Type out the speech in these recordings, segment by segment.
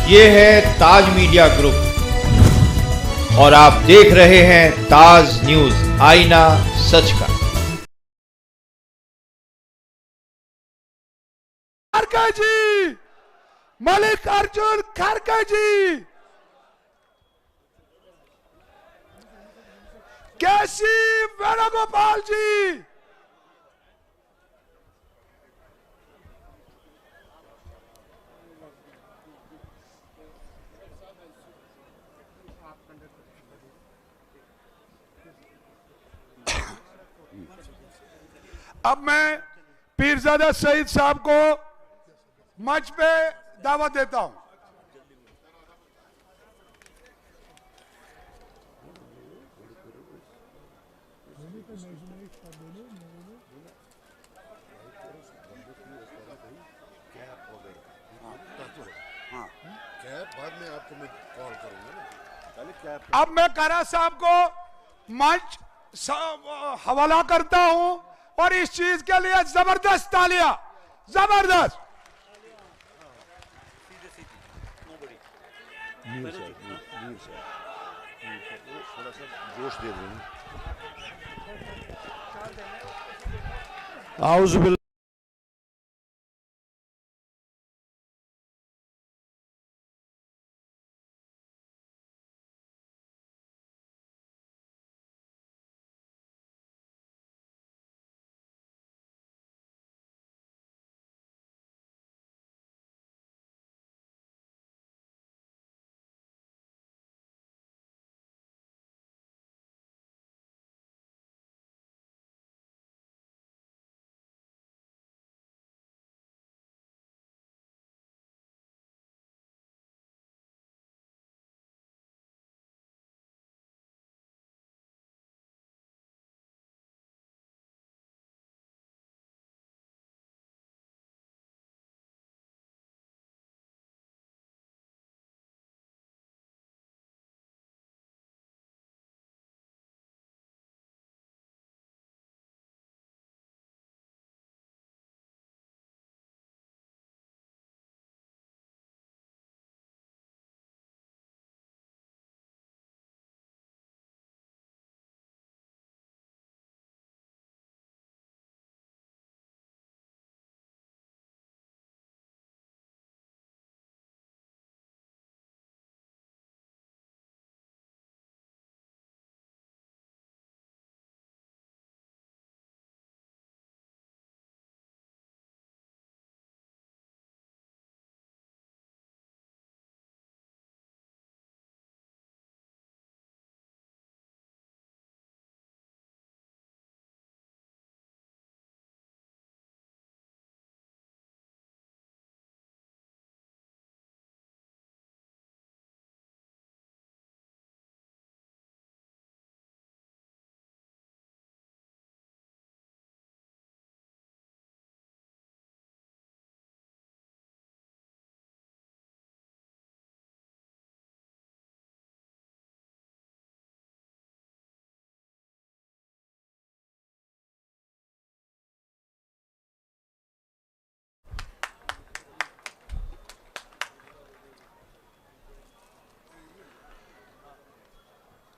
ये है ताज media group और आप देख रहे हैं ताज न्यूज, आईना सच का। खड़गे जी, मल्लिकार्जुन खड़गे जी, केसी वेणुगोपाल जी, अब मैं पीरजादा सईद साहब को मंच पे दावत देता हूं। बाद में आपको मैं कॉल करूंगा। अब मैं कारा साहब को मंच हवाला करता हूं और इस चीज के लिए जबरदस्त तालियां, जबरदस्त। जोश दे रहे हैं।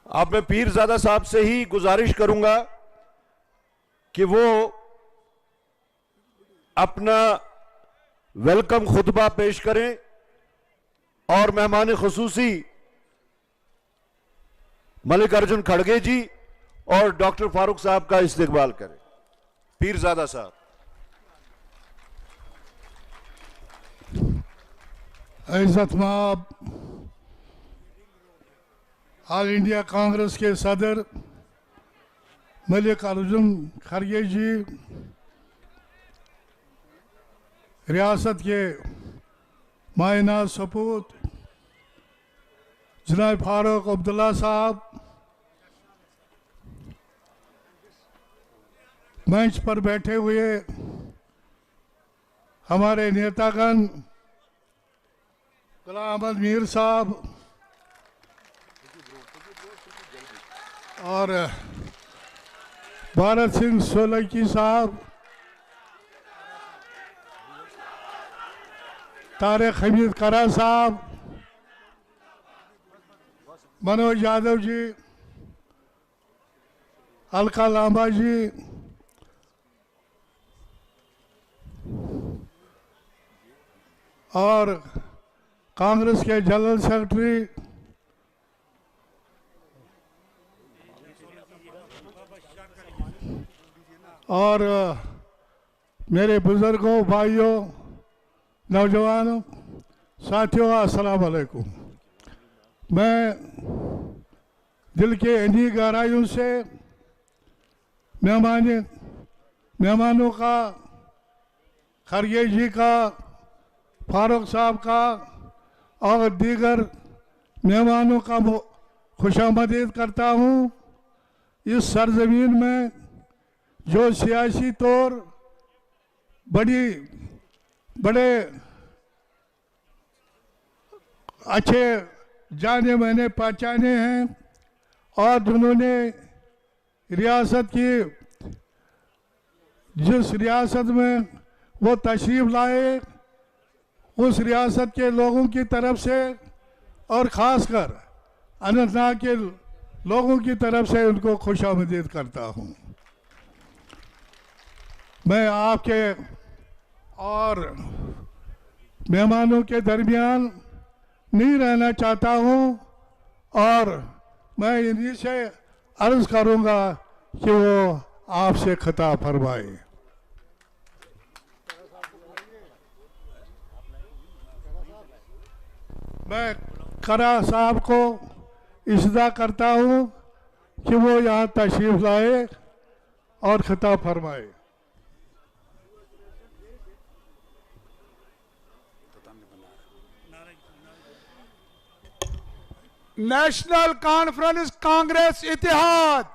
अब मैं पीरजादा साहब से ही गुजारिश करूंगा कि वो अपना वेलकम खुतबा पेश करें और मेहमान खुसूसी मल्लिकार्जुन खड़गे जी और डॉक्टर फारूक साहब का इस्तकबाल करें। पीरजादा साहब। इज़्ज़त-माब ऑल इंडिया कांग्रेस के सदर मल्लिकार्जुन खड़गे जी, रियासत के मायना सपूत जनाब फारूक अब्दुल्ला साहब, मंच पर बैठे हुए हमारे नेतागण, गुलाम अहमद मीर साहब और भारत सिंह सोलंकी साहब, तारिक हमीद करा साहब, मनोज यादव जी, अलका लांबा जी, और कांग्रेस के जनरल सेक्रेटरी और मेरे बुजुर्गों, भाइयों, नौजवानों, साथियों, अस्सलाम वालेकुम। मैं दिल के इन्हीं गहराइयों से मेहमानों का, खरगे जी का, फारूक साहब का और दीगर मेहमानों का खुशामदीद करता हूँ। इस सरजमीन में जो सियासी तौर बड़े अच्छे जाने माने पहचाने हैं और जिन्होंने रियासत की, जिस रियासत में वो तशरीफ लाए, उस रियासत के लोगों की तरफ से और ख़ासकर अनंतनाग के लोगों की तरफ से उनको खुशामदीद करता हूँ। मैं आपके और मेहमानों के दरमियान नहीं रहना चाहता हूँ और मैं इन्हीं से अर्ज़ करूँगा कि वो आपसे खिताब फरमाए। मैं खरा साहब को इस्दा करता हूँ कि वो यहाँ तशरीफ लाए और खिताब फरमाए। नेशनल कॉन्फ्रेंस कांग्रेस इतिहाद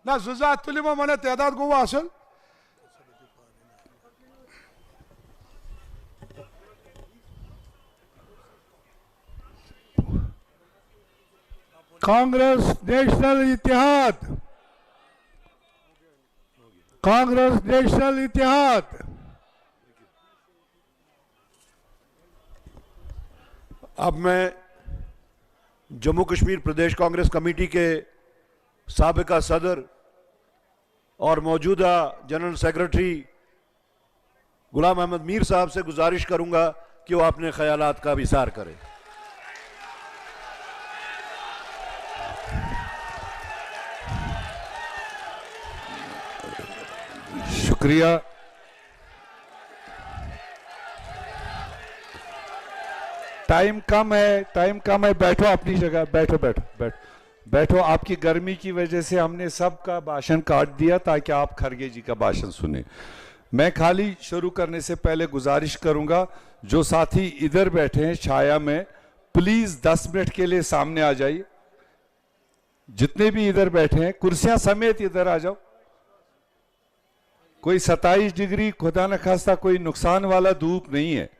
ना जुजा तुलिमा मने तादाद गो असल कांग्रेस नेशनल इतिहाद, कांग्रेस नेशनल इतिहाद। अब मैं जम्मू कश्मीर प्रदेश कांग्रेस कमेटी के साबिका सदर और मौजूदा जनरल सेक्रेटरी गुलाम अहमद मीर साहब से गुजारिश करूंगा कि वो अपने ख्यालात का विसार करें। शुक्रिया। टाइम कम है, बैठो अपनी जगह, बैठो। आपकी गर्मी की वजह से हमने सबका भाषण काट दिया ताकि आप खरगे जी का भाषण सुने। मैं खाली शुरू करने से पहले गुजारिश करूंगा, जो साथी इधर बैठे हैं छाया में, प्लीज 10 मिनट के लिए सामने आ जाइए। जितने भी इधर बैठे हैं कुर्सियां समेत इधर आ जाओ। कोई 27 डिग्री खुदा न खास्ता कोई नुकसान वाला धूप नहीं है,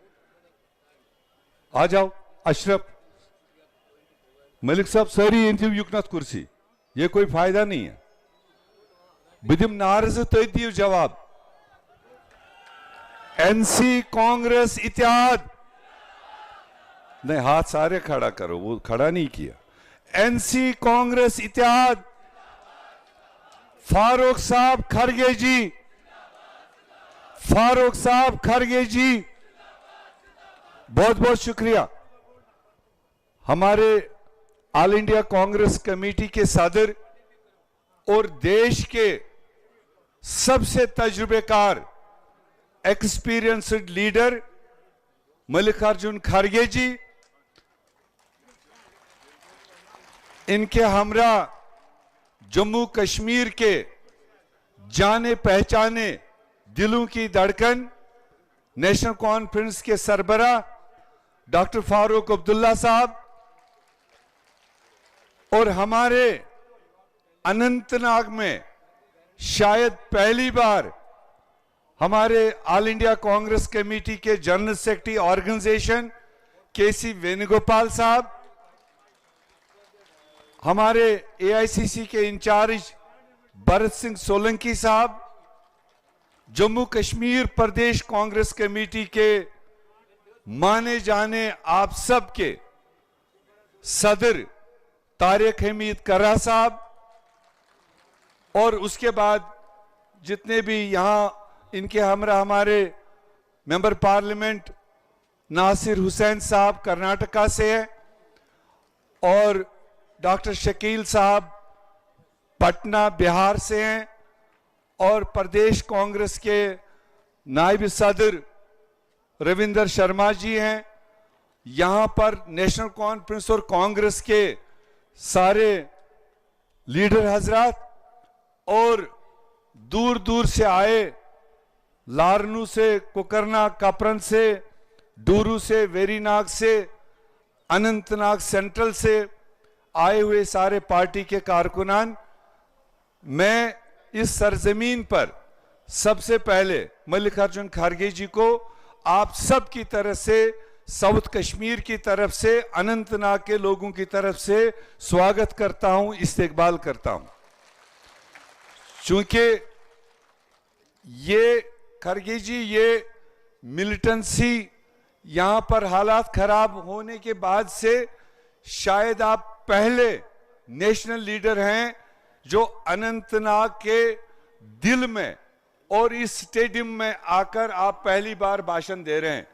आ जाओ। अशरफ मलिक साहब सारी इंतव युकनत कुर्सी, ये कोई फायदा नहीं है। बिदिम नार्ज तय जवाब। एनसी कांग्रेस इत्तेहाद, नहीं हाथ सारे खड़ा करो, वो खड़ा नहीं किया। एनसी कांग्रेस इत्तेहाद, फारूक साहब खरगे जी, फारूक साहब खरगे जी, बहुत बहुत शुक्रिया। हमारे ऑल इंडिया कांग्रेस कमेटी के सदर और देश के सबसे तजुर्बेकार एक्सपीरियंस्ड लीडर मल्लिकार्जुन खरगे जी, इनके हमरा जम्मू कश्मीर के जाने पहचाने दिलों की धड़कन नेशनल कॉन्फ्रेंस के सरबरा डॉक्टर फारूक अब्दुल्ला साहब और हमारे अनंतनाग में शायद पहली बार हमारे ऑल इंडिया कांग्रेस कमेटी के जनरल सेक्रेटरी ऑर्गेनाइजेशन केसी वेणुगोपाल साहब, हमारे एआईसीसी के इंचार्ज भरत सिंह सोलंकी साहब, जम्मू कश्मीर प्रदेश कांग्रेस कमेटी के माने जाने आप सब के सदर तारिक हमीद कर्रा साहब, और उसके बाद जितने भी यहां इनके हमरा हमारे मेंबर पार्लियामेंट नासिर हुसैन साहब कर्नाटका से हैं, और डॉक्टर शकील साहब पटना बिहार से हैं, और प्रदेश कांग्रेस के नायब सदर रविंदर शर्मा जी हैं। यहां पर नेशनल कॉन्फ्रेंस और कांग्रेस के सारे लीडर हजरात और दूर दूर से आए, लारनू से, कुकरना कपरन से, डूरू से, वेरीनाग से, अनंतनाग सेंट्रल से आए हुए सारे पार्टी के कारकुनान, मैं इस सरजमीन पर सबसे पहले मल्लिकार्जुन खड़गे जी को आप सब की तरफ से, साउथ कश्मीर की तरफ से, अनंतनाग के लोगों की तरफ से स्वागत करता हूं, इस्तकबाल करता हूं। चूंकि ये खड़गे जी, ये मिलिटेंसी यहां पर हालात खराब होने के बाद से शायद आप पहले नेशनल लीडर हैं जो अनंतनाग के दिल में और इस स्टेडियम में आकर आप पहली बार भाषण दे रहे हैं।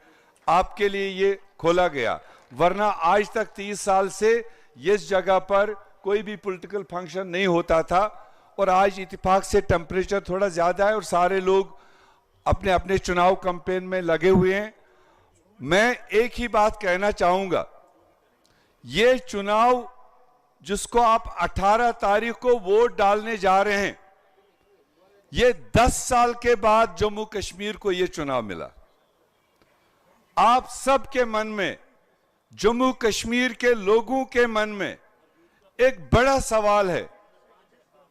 आपके लिए ये खोला गया, वरना आज तक 30 साल से इस जगह पर कोई भी पॉलिटिकल फंक्शन नहीं होता था, और आज इत्तेफाक से टेम्परेचर थोड़ा ज्यादा है और सारे लोग अपने अपने चुनाव कैंपेन में लगे हुए हैं। मैं एक ही बात कहना चाहूंगा, ये चुनाव जिसको आप 18 तारीख को वोट डालने जा रहे हैं, ये 10 साल के बाद जम्मू कश्मीर को ये चुनाव मिला। आप सबके मन में, जम्मू कश्मीर के लोगों के मन में एक बड़ा सवाल है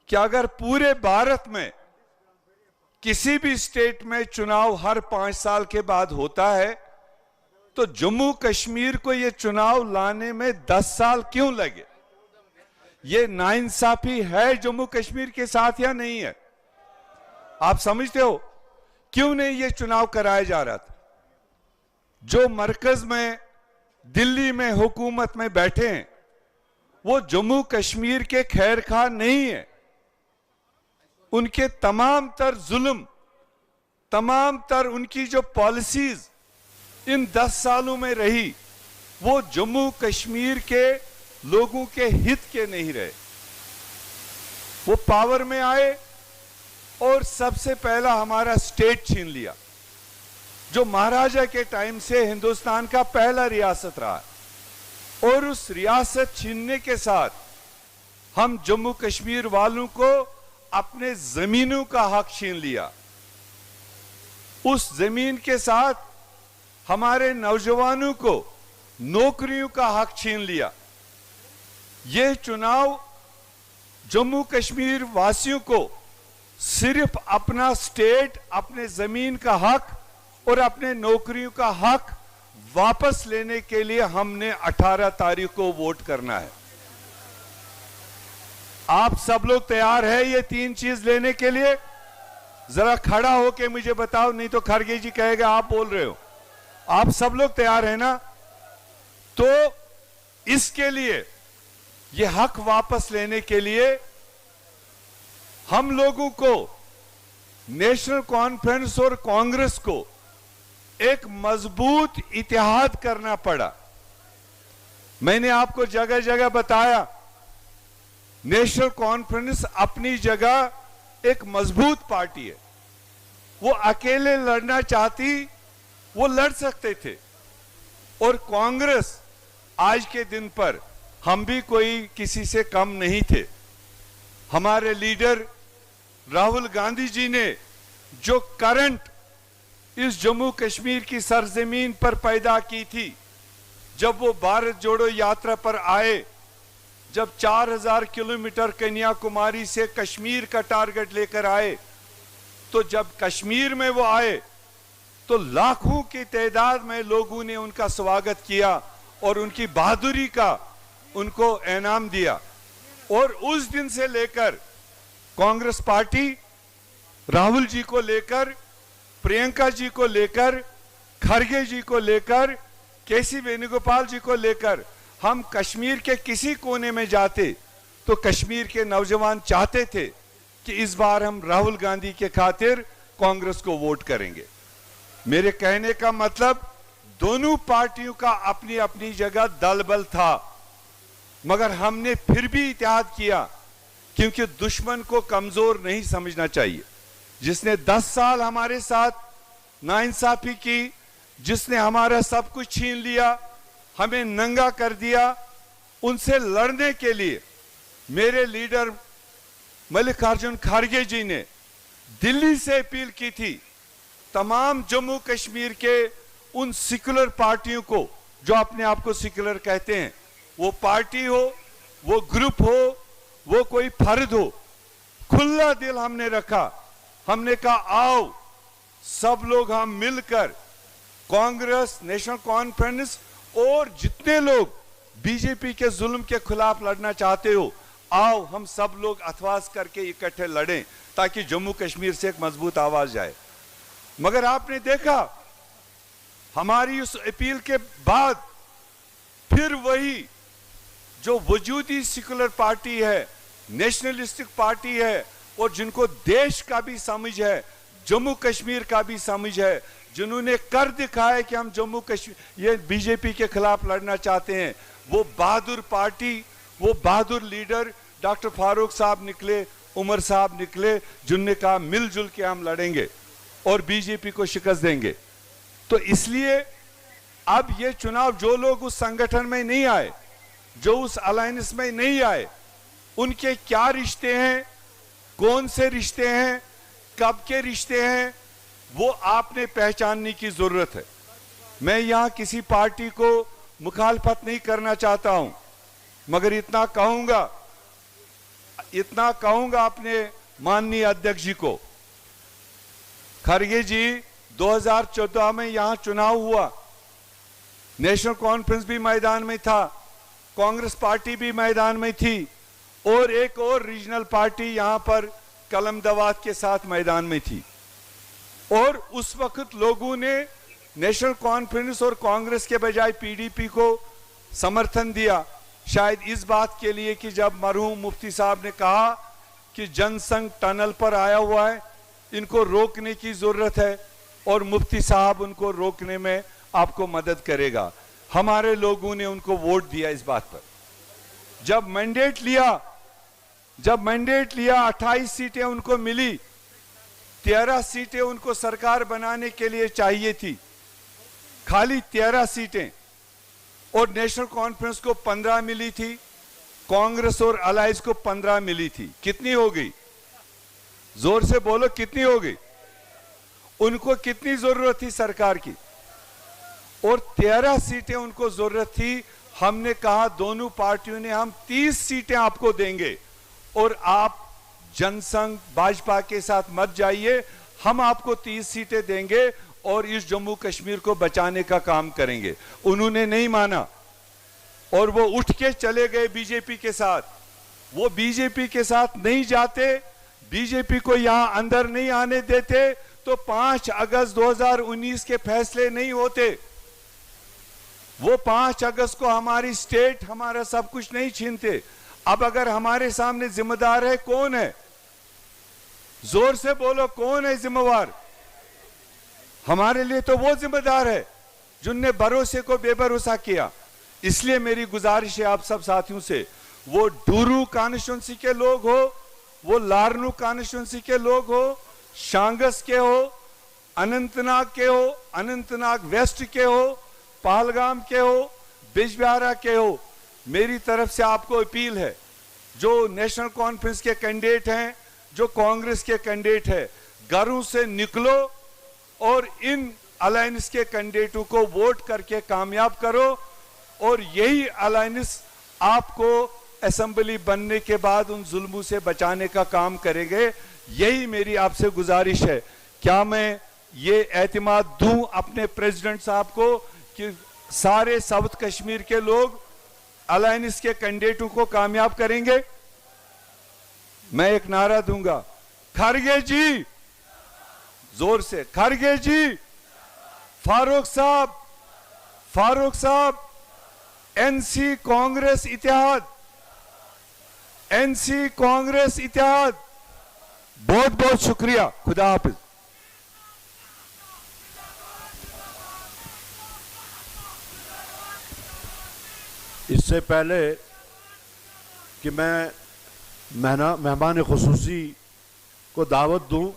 कि अगर पूरे भारत में किसी भी स्टेट में चुनाव हर 5 साल के बाद होता है, तो जम्मू कश्मीर को यह चुनाव लाने में 10 साल क्यों लगे? ये नाइंसाफी है जम्मू कश्मीर के साथ या नहीं है? आप समझते हो क्यों नहीं ये चुनाव कराया जा रहा था? जो मरकज में, दिल्ली में हुकूमत में बैठे हैं, वो जम्मू कश्मीर के खैर खा नहीं है। उनके तमाम तर जुल्म, तमाम तर उनकी जो पॉलिसीज इन 10 सालों में रही, वो जम्मू कश्मीर के लोगों के हित के नहीं रहे। वो पावर में आए और सबसे पहला हमारा स्टेट छीन लिया, जो महाराजा के टाइम से हिंदुस्तान का पहला रियासत रहा, और उस रियासत छीनने के साथ हम जम्मू कश्मीर वालों को अपने जमीनों का हक छीन लिया। उस जमीन के साथ हमारे नौजवानों को नौकरियों का हक छीन लिया। यह चुनाव जम्मू कश्मीर वासियों को सिर्फ अपना स्टेट, अपने जमीन का हक और अपने नौकरियों का हक वापस लेने के लिए हमने 18 तारीख को वोट करना है। आप सब लोग तैयार है ये 3 चीज लेने के लिए? जरा खड़ा होके मुझे बताओ, नहीं तो खड़गे जी कहेगा आप बोल रहे हो। आप सब लोग तैयार है ना? तो इसके लिए, ये हक वापस लेने के लिए हम लोगों को नेशनल कॉन्फ्रेंस और कांग्रेस को एक मजबूत इत्तेहाद करना पड़ा। मैंने आपको जगह जगह बताया, नेशनल कॉन्फ्रेंस अपनी जगह एक मजबूत पार्टी है। वो अकेले लड़ना चाहती, वो लड़ सकते थे, और कांग्रेस आज के दिन पर हम भी कोई किसी से कम नहीं थे। हमारे लीडर राहुल गांधी जी ने जो करंट इस जम्मू कश्मीर की सरजमीन पर पैदा की थी, जब वो भारत जोड़ो यात्रा पर आए, जब 4000 किलोमीटर कन्याकुमारी से कश्मीर का टारगेट लेकर आए, तो जब कश्मीर में वो आए तो लाखों की तादाद में लोगों ने उनका स्वागत किया और उनकी बहादुरी का उनको इनाम दिया। और उस दिन से लेकर कांग्रेस पार्टी राहुल जी को लेकर, प्रियंका जी को लेकर, खड़गे जी को लेकर, केसी वेणुगोपाल जी को लेकर हम कश्मीर के किसी कोने में जाते तो कश्मीर के नौजवान चाहते थे कि इस बार हम राहुल गांधी के खातिर कांग्रेस को वोट करेंगे। मेरे कहने का मतलब दोनों पार्टियों का अपनी अपनी जगह दल बल था, मगर हमने फिर भी इत्तेहाद किया क्योंकि दुश्मन को कमजोर नहीं समझना चाहिए। जिसने 10 साल हमारे साथ नाइंसाफी की, जिसने हमारा सब कुछ छीन लिया, हमें नंगा कर दिया, उनसे लड़ने के लिए मेरे लीडर मल्लिकार्जुन खड़गे जी ने दिल्ली से अपील की थी तमाम जम्मू कश्मीर के उन सेक्युलर पार्टियों को जो अपने आप को सेक्युलर कहते हैं, वो पार्टी हो, वो ग्रुप हो, वो कोई फर्द हो, खुला दिल हमने रखा। हमने कहा आओ सब लोग हम मिलकर कांग्रेस, नेशनल कॉन्फ्रेंस और जितने लोग बीजेपी के जुल्म के खिलाफ लड़ना चाहते हो, आओ हम सब लोग अथवास करके इकट्ठे लड़ें ताकि जम्मू कश्मीर से एक मजबूत आवाज जाए। मगर आपने देखा हमारी उस अपील के बाद फिर वही जो वजूदी सेक्युलर पार्टी है, नेशनलिस्टिक पार्टी है और जिनको देश का भी समझ है, जम्मू कश्मीर का भी समझ है, जिन्होंने कर दिखाया कि हम जम्मू कश्मीर ये बीजेपी के खिलाफ लड़ना चाहते हैं, वो बहादुर पार्टी, वो बहादुर लीडर डॉक्टर फारूक साहब निकले, उमर साहब निकले, जिनने कहा मिलजुल के हम लड़ेंगे और बीजेपी को शिकस्त देंगे। तो इसलिए अब ये चुनाव जो लोग उस संगठन में नहीं आए, जो उस अलायंस में नहीं आए, उनके क्या रिश्ते हैं, कौन से रिश्ते हैं, कब के रिश्ते हैं, वो आपने पहचानने की जरूरत है। मैं यहां किसी पार्टी को मुखालफत नहीं करना चाहता हूं, मगर इतना कहूंगा अपने माननीय अध्यक्ष जी को, खड़गे जी 2014 में यहां चुनाव हुआ, नेशनल कॉन्फ्रेंस भी मैदान में था, कांग्रेस पार्टी भी मैदान में थी और एक और रीजनल पार्टी यहां पर कलमदवात के साथ मैदान में थी। और उस वक्त लोगों ने नेशनल कॉन्फ्रेंस और कांग्रेस के बजाय पीडीपी को समर्थन दिया, शायद इस बात के लिए कि जब मरहूम मुफ्ती साहब ने कहा कि जनसंघ टनल पर आया हुआ है, इनको रोकने की जरूरत है और मुफ्ती साहब उनको रोकने में आपको मदद करेगा। हमारे लोगों ने उनको वोट दिया इस बात पर। जब मैंडेट लिया 28 सीटें उनको मिली, 13 सीटें उनको सरकार बनाने के लिए चाहिए थी, खाली 13 सीटें, और नेशनल कॉन्फ्रेंस को 15 मिली थी, कांग्रेस और अलायंस को 15 मिली थी। कितनी हो गई? जोर से बोलो, कितनी हो गई? उनको कितनी जरूरत थी सरकार की? और 13 सीटें उनको जरूरत थी। हमने कहा दोनों पार्टियों ने हम 30 सीटें आपको देंगे और आप जनसंघ भाजपा के साथ मत जाइए, हम आपको 30 सीटें देंगे और इस जम्मू कश्मीर को बचाने का काम करेंगे। उन्होंने नहीं माना और वो उठ के चले गए बीजेपी के साथ। वो बीजेपी के साथ नहीं जाते, बीजेपी को यहां अंदर नहीं आने देते तो 5 अगस्त 2019 के फैसले नहीं होते। वो 5 अगस्त को हमारी स्टेट, हमारा सब कुछ नहीं छीनते। अब अगर हमारे सामने जिम्मेदार है, कौन है? जोर से बोलो, कौन है जिम्मेवार? हमारे लिए तो वो जिम्मेदार है जिनने भरोसे को बेभरोसा किया। इसलिए मेरी गुजारिश है आप सब साथियों से, वो डूरू कॉन्स्टिट्यूंसी के लोग हो, वो लारनू कॉन्स्टिट्यूंसी के लोग हो, शांगस के हो, अनंतनाग के हो, अनंतनाग वेस्ट के हो, पहलगाम के हो, बिजबिहारा के हो, मेरी तरफ से आपको अपील है, जो नेशनल कॉन्फ्रेंस के कैंडिडेट हैं, जो कांग्रेस के कैंडिडेट है, घरों से निकलो और इन अलायंस के कैंडिडेटों को वोट करके कामयाब करो और यही अलायंस आपको असेंबली बनने के बाद उन जुल्मों से बचाने का काम करेंगे। यही मेरी आपसे गुजारिश है। क्या मैं ये एतमाद दूं अपने प्रेसिडेंट साहब को कि सारे साउथ कश्मीर के लोग अलायंस के कैंडिडेटों को कामयाब करेंगे? मैं एक नारा दूंगा, खड़गे जी, जोर से, खड़गे जी, फारूक साहब, फारूक साहब, एनसी कांग्रेस इत्तेहाद, एनसी कांग्रेस इत्तेहाद। बहुत बहुत शुक्रिया। खुदा हाफिज। इससे पहले कि मैं मेहमान खुसूसी को दावत दूं,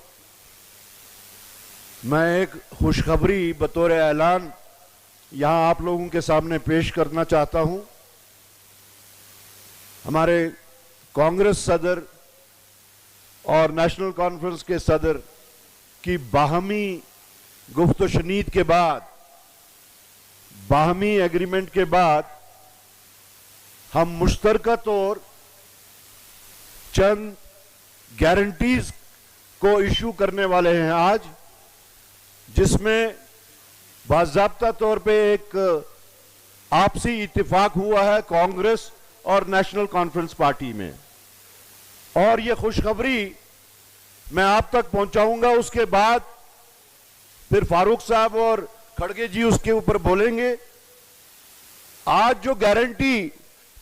मैं एक खुशखबरी बतौर ऐलान यहां आप लोगों के सामने पेश करना चाहता हूं। हमारे कांग्रेस सदर और नेशनल कॉन्फ्रेंस के सदर की बाहमी गुफ्त शनीद के बाद, बाहमी एग्रीमेंट के बाद हम मुश्तरका तौर चंद गारंटीज को इशू करने वाले हैं आज, जिसमें बाज़ाब्ता तौर पे एक आपसी इत्तेफाक हुआ है कांग्रेस और नेशनल कॉन्फ्रेंस पार्टी में, और ये खुशखबरी मैं आप तक पहुंचाऊंगा। उसके बाद फिर फारूक साहब और खड़गे जी उसके ऊपर बोलेंगे। आज जो गारंटी,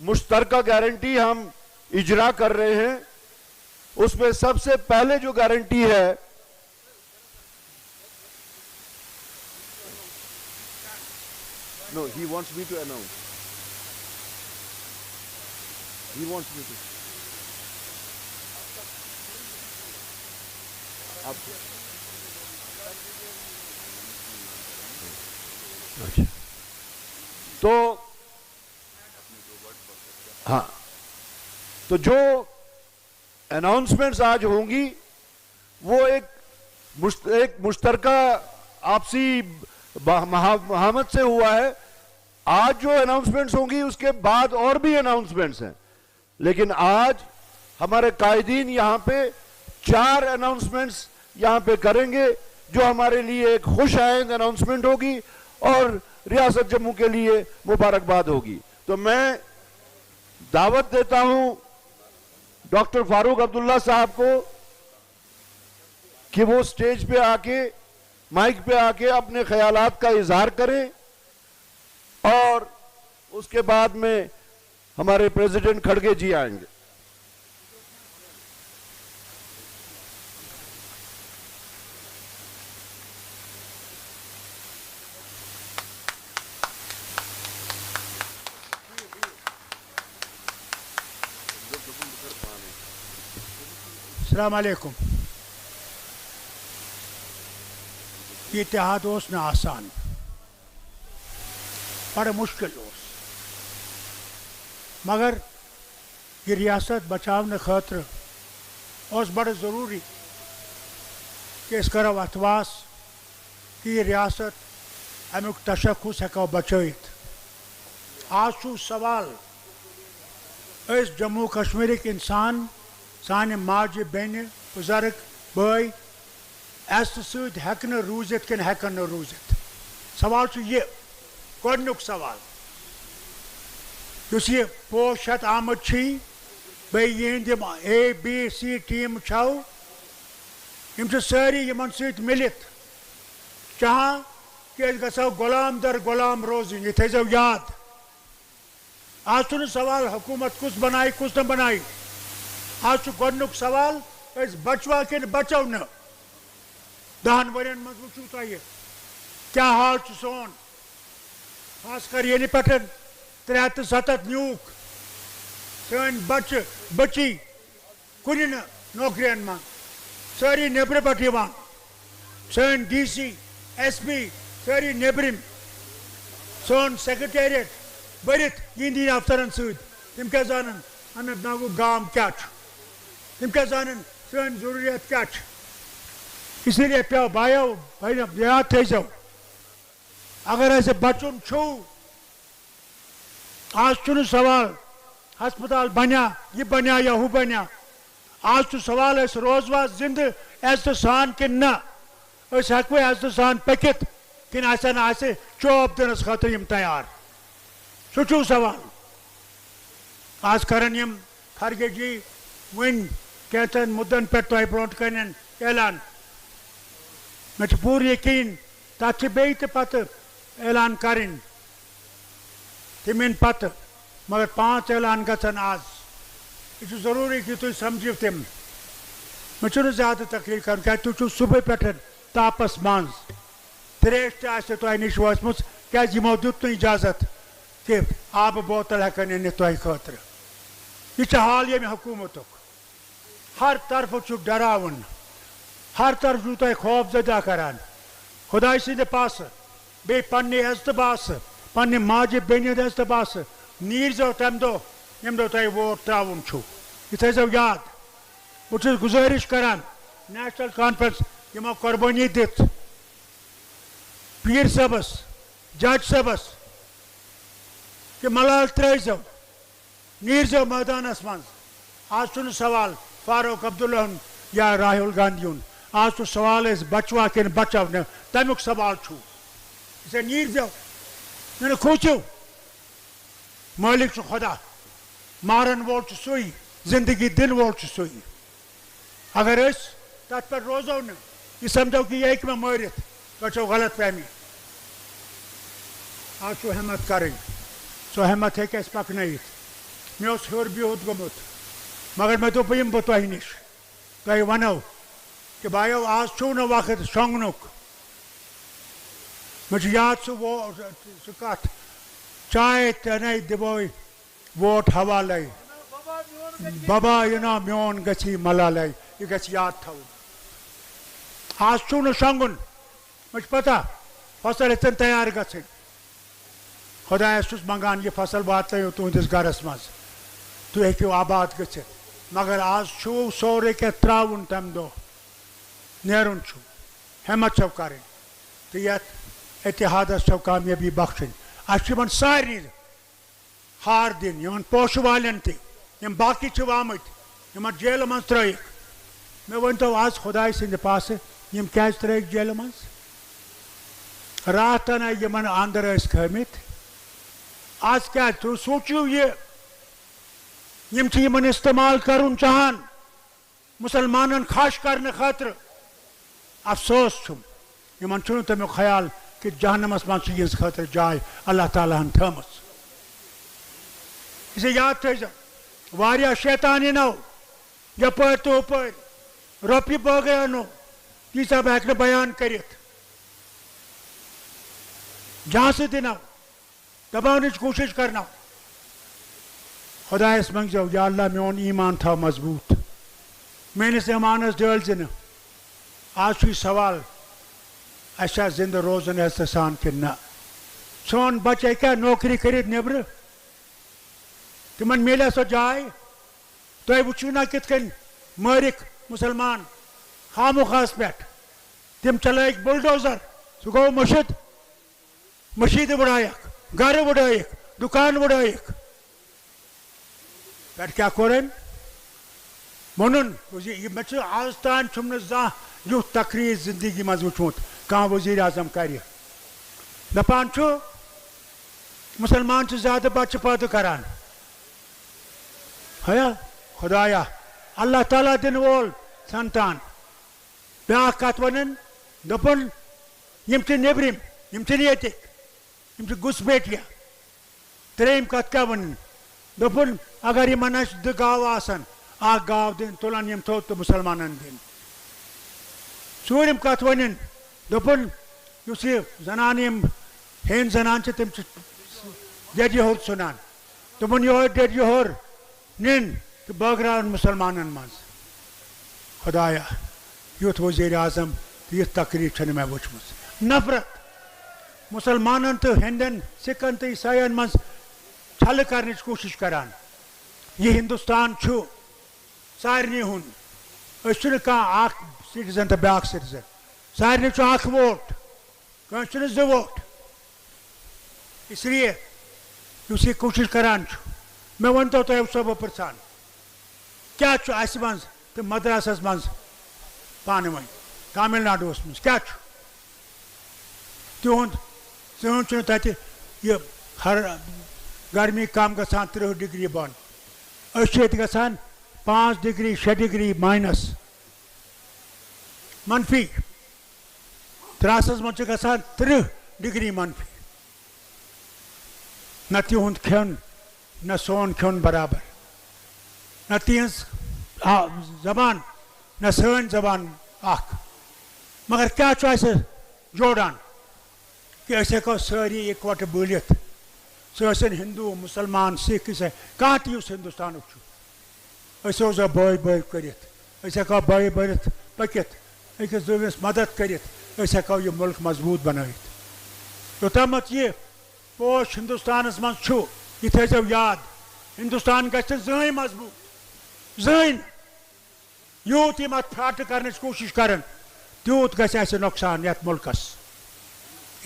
मुश्तरका गारंटी हम इजरा कर रहे हैं, उसमें सबसे पहले जो गारंटी है, no he wants me to announce, he wants me to, आप तो हाँ, तो जो अनाउंसमेंट्स आज होंगी वो एक मुश्तरका आपसी महामत से हुआ है। आज जो अनाउंसमेंट्स होंगी उसके बाद और भी अनाउंसमेंट्स हैं, लेकिन आज हमारे कायदीन यहां पे 4 अनाउंसमेंट्स यहां पे करेंगे, जो हमारे लिए एक खुश आइंद अनाउंसमेंट होगी और रियासत जम्मू के लिए मुबारकबाद होगी। तो मैं दावत देता हूं डॉक्टर फारूक अब्दुल्ला साहब को कि वो स्टेज पे आके, माइक पे आके अपने ख्यालात का इजहार करें, और उसके बाद में हमारे प्रेसिडेंट खड़गे जी आएंगे। अस्सलाम वालेकुम। ये इत्तेहाद ओस न आसान, बड़ा मुश्किल ओस, मगर ये रियासत बचावने खातिर ओस बड़ा ज़रूरी कि इस करो अथवास कि ये रियासत अमुक तशक्कुस हेको बचैत। आज छू सवाल इस जम्मू कश्मीर के इंसान, साने माजे बेने बुजुर्ग बई सत हेक रूजित कि हेकन न रूजित। सवाल ये गोडनुक सवाल युस ये पोशत आमद बे यहद ABC टीम छो यम सारी यमन सत मिलित चाह कि गो गुलाम दर गुलाम रोजन। ये थो याद, आज छुन सवाल हुकूमत कुछ बनाई कुछ न बनाई, आज गोडनुक सवाल बचवा कि बचो न। 10 वरियन मज वो तुह क्या हाल सोन, खास कर ये पे 370 न्यूक सन बच बची कुन नौकरियन मन, सारी नेबर पे सन DC SP सारी नेबरिम, सोन सेक्रेटेरिएट भरित यंदी अफसरन सम क्या जानन अनंतनागु गाम क्या, तम क्या जानन सन जरूरियत क्या। इसलिए पे भाइयों भाई याद थो, अगर ऐसे बचुन छू, आज चुन सवाल हस्पताल बनिया ये बनिया या हु बनिया, आज तो सवाल है रोजवा जिंद ऐसे सान कि न हेको ऐसे सान पकित कि चौब दिनस खतर यम तैयार, सू सवाल। आज करन यम खड़गे जी वन कैन मुद्दन पे तुह ब्रो कन ऐलान, मे पूर यकीन तथ बे पत ऐलान करें। तमिन पत मगर 5 ऐलान गन आज यह जरूरी कि तुम समझो तम मे ज्यादा तकलीफ कर क्या तुम सुबह पे तापस मज त्रेश तुह नश वचम क्या यमो दुत इजाजत कि आब बोतल हेकन अन तुह खतर यह हाल ये हुकूमत हर तरफ डरावन हर तरफ तुम खौफ जदा करान खुदा सद पास बे पन्ने इज्तबास पन्ने माजे बेन इज्तबास नीरजो तम दो यम दो तुम वोट त्रावन यह थो याद बहुत गुजारिश करान नेशनल कॉन्फ्रेंस यमो कुर्बानी दित पीर सबस जज सबस कि मलाल त्रो नीरजो मैदानस मज आज चुन सवाल फारूक अब्दुल्ला या राहुल गांधी आज तो सवाल बचवा कि बचाव न तमुक सवाल इसे नीरजो न खोचो मालिक खुदा मारन वोल सोई जिंदगी दिन वोल सोई अगर तथ पे रोजो न यह समझो कि यह मे मारित तो गलत फहमी आज हिम्मत कर सो हिम्मत हे पकन मे हर बिहुत गोमुत मगर मे दोप यम बह तुह नश तुह वनो कि भाइयों आज छू न वक्त शोंगनुक मे याद सह कथ चाय तन दिवो वोट हवाले बाबा यना मोन गि मलाले यह ग याद थवन आज छू न शोंगुन मे पता फसल हेतन तैयार गन खुदायस मंगान यह फसल वात तुहस गरस मज तुम हेको आबाद गि मगर आज छू सोरे क्या त्रावन तम दो नेरुन हिम्मत छो कर तो ये इतिहादस छो कामयाबी बख्शन अन सारे हार दिन इन पोश वालन तम बाकी आमत इन जेल मज त्रक मे वन तो आज खुदा सद पास यम क्या त्रक जेल मज रात तन इन अंदर खमित आज क्या तुम सोचो ये यम इस्तेमाल कर चाहान मुसलमान खाश करने खातर अफसोस इन तमुक ख्याल कि जहनमस मज यह खतर जाय अल्लाह ताला थम इसे याद थो वारिया शैतानी नो यपर तो ऊपर रोपी बगैर नो तीसा हेक बयान कर जहाँ से दिनो दबाने कोशिश करना खुदायस मंगो या अल्लाह मोन ईमान था मजबूत मेनिस ईमानस डल दिन आज सवाल अशा जिंद रोजन एहसान कि न सोन बचे क्या नौकरी कर नबर तिमन मिले सो जाय तुम वो ना कित मारिक मुसलमान खामुखास पे तम चलैक बुलडोजर सह गो मशीद उड़ायक घर उड़ायक दुकान उड़ायक पे क्या कोरन वोन मे आज तान जा युथ तकरीर जिंदगी मज वुचमुत कह वजीर आजम कर दपान मुसलमान ज्यादा बच्चे पैदा करान हया खुदाया अल्लाह ताला दिन वोल संतान ब्या कत वन दोपन यम नबरिम यम यम घुसपैठिया त्रेम कत क्या वन दोपन अगर इन द गाव आसन आ गाव दिन तुलान यम थो तो मुसलमान दिन चूरम कत वन दोपन युस जनान यम हेन जनान तम डेड योर सुनान दोपन यो डेड योर निन तो बगरान मुसलमान मज खुदाया युथ वजीर आजम तो यह तकरीर मे वुचम नफरत मुसलमान तो हिंदन सिखन तो ईसाइन मज छल कर कोशिश करान यह हिंदुस्तान सारे हुन कह सिटीजन तो ब्या सिटीजन सारे वोट कह जो वोट इसलिए उस कोशिश करान मे वन तो तुम सब पृछान क्या मज तो मद्रासस मज पान वन तमिलनाडुस मज क्या तुंद चुन तत यह हर गर्मी कम गसान 30 डिग्री बन गसान 5 डिग्री 6 डिग्री माइनस मनफी द्रासस मज गसान 30 डिग्री मनफी न तिहुंद खेन न सोन खेन बराबर, न तिहंज जबान न सन जबान अख, मगर क्या जोड़ान कि अस हेको सारी इकवट बोलित सन हिंदू मुसलमान सिख ईसाई कह तुस हिंदुस्तान असो बय बय कर हेको बय बनित पकित अकिस दुमिस मदद कर हेको यह मुल्क मजबूत बनवित योतमत यह पोश हिंदुस्तान मं यह थो याद हिंदुस्तान गि जन मजबूत जन यूत यम अत फ्राट कर कोशिश कर तूत गि नुकसान ये मुल्कस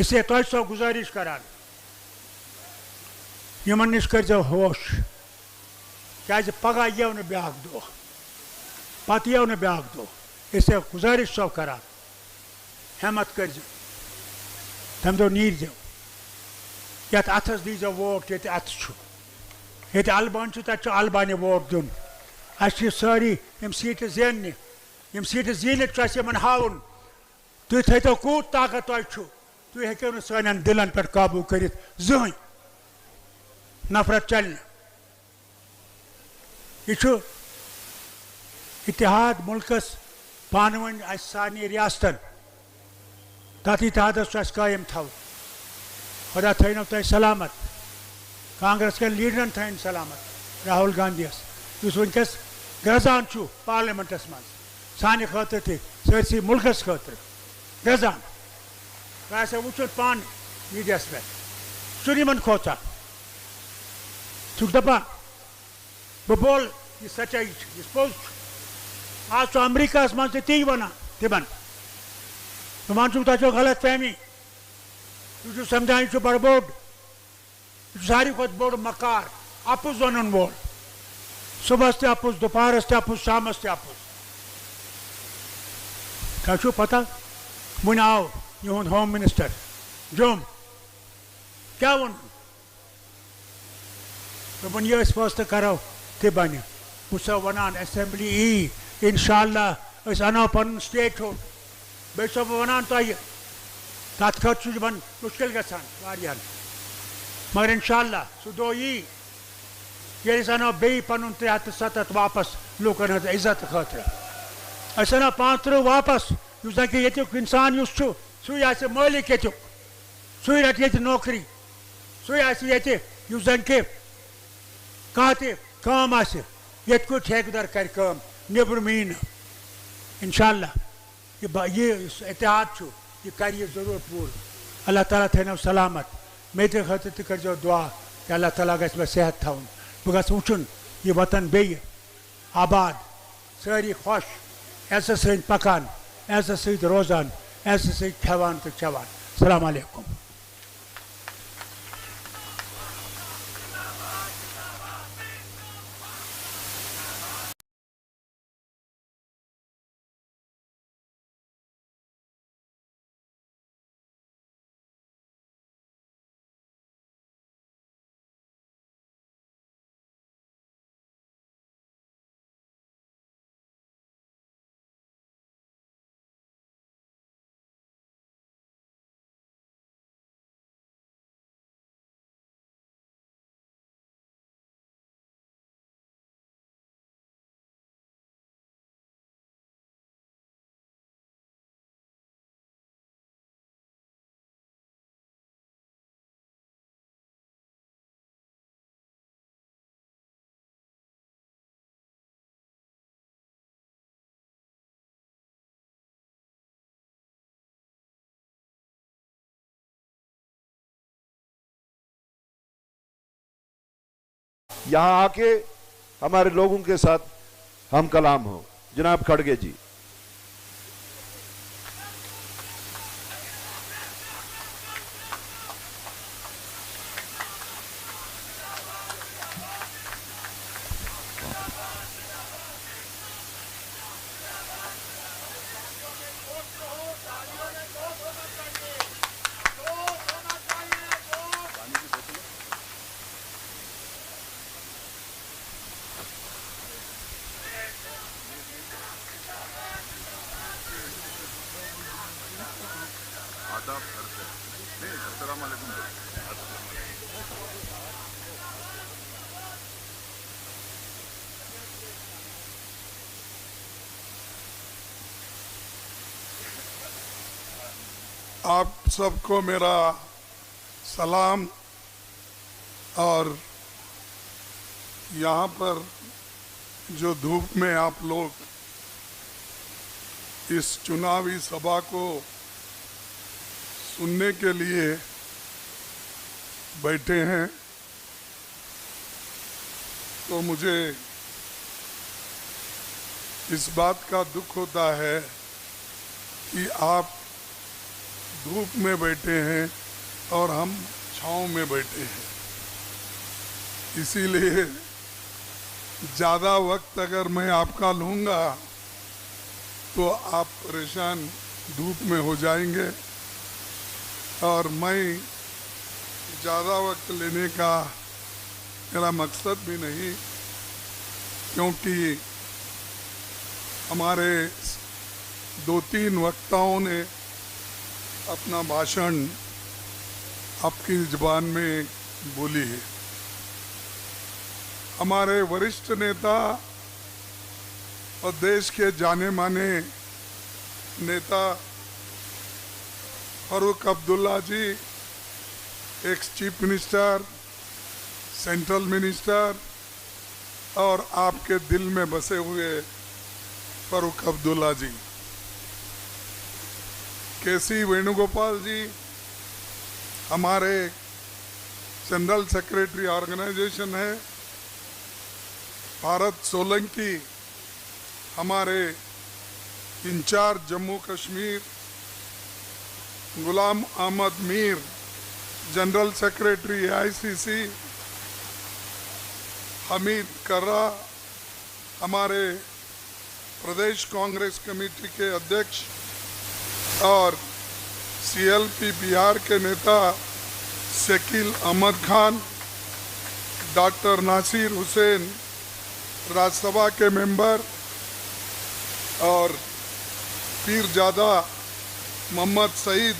इसलिए तुम सो गुजारिश करान यमन नश कर होश क्या पगह यो न ब्याक दो पत यो न ब्याक दो इसलिए गुजारिश सो करान हिम्मत कर तम दो नीर ये अथस दीजो वोट ये अथ ये अलबान तक अलबानी वोट दिन अस सारी यम सीट जेन यम सीट जीनित हाउन तुम थो कूत ताकत तुम तुम हेको न सन दिलन पे काबू कर जहन नफरत चल यह इतिहाद मुल्कस पान वन सानी रियासतन तथ इतिहादस कायम थव खुदा थो तुम सलामत कांग्रेस के लीडरन थन सलामत राहुल गांधी वनकस गजान पार्लियामेंटस मं सानि खतर थे सरसी मुल्कस खतर गजान वह वो पान मीडिया पे सुन खोचा दपान बह बोल यह सच्चाई यह पोज आज अमरीका मं ती वन तिमन वन तुम गलत फहमी तुम समझान बड़ बोड़ सारी खुद बोड़ मकार अपुज वन वोल सुबह अपुज दोपहरस अपुज शामस अपुज क्या पता वन आव यूं होम मिनिस्टर जुम क्या वो दोपन यह फैसले करो तह बन बस वन असेंबली इंशाअल्लाह अनो पन स्टेट हो बे वन तुम तथ खत मुश्किल गसान मगर इंशाअल्लाह सह दो ये अनो बे पन 370 वापस लूकन हज इज्जत खतर अस अनो 35 वापस कि ये इंसान सुई आ मालिक ये सुई रट ये नौकरी सुई आ जन कि कह तम ये ठेकेदार कर नबर मीन इंशाअल्लाह ये इतिहाद यह कर जरूर पूर अल्लाह ताला थो सलामत मे खतर तह कर दुआ कि अल्लाह ताला गि मे सेहत थवन बह गस वुन यह वतन बे आबाद सारी खुश ऐसा सत पकान ऐसा सत रोजान ऐसा सत खेवान तो चवान अस्सलाम वालेकुम। यहाँ आके हमारे लोगों के साथ हम कलाम हो। जनाब खड़गे जी। आदाब करते हैं। नहीं, अस्सलाम वालेकुम। आप सबको मेरा सलाम। और यहाँ पर जो धूप में आप लोग इस चुनावी सभा को सुनने के लिए बैठे हैं, तो मुझे इस बात का दुख होता है कि आप धूप में बैठे हैं और हम छांव में बैठे हैं। इसीलिए ज़्यादा वक्त अगर मैं आपका लूँगा तो आप परेशान धूप में हो जाएंगे, और मैं ज़्यादा वक्त लेने का मेरा मकसद भी नहीं, क्योंकि हमारे 2-3 वक्ताओं ने अपना भाषण आपकी ज़ुबान में बोली है। हमारे वरिष्ठ नेता और देश के जाने माने नेता Farooq Abdullah ji, ex chief minister, central minister, और आपके दिल में बसे हुए फारूक अब्दुल्ला जी, केसी वेणुगोपाल जी, हमारे जनरल सेक्रेटरी ऑर्गेनाइजेशन है, भारत सोलंकी हमारे incharge Jammu Kashmir, Ghulam Ahmad Mir general secretary AICC, Hamid Karra हमारे प्रदेश कांग्रेस कमेटी के अध्यक्ष, और CLP बिहार के नेता शकील अहमद खान, डॉक्टर नासिर हुसैन राज्यसभा के मेंबर, और पीरजादा मोहम्मद सईद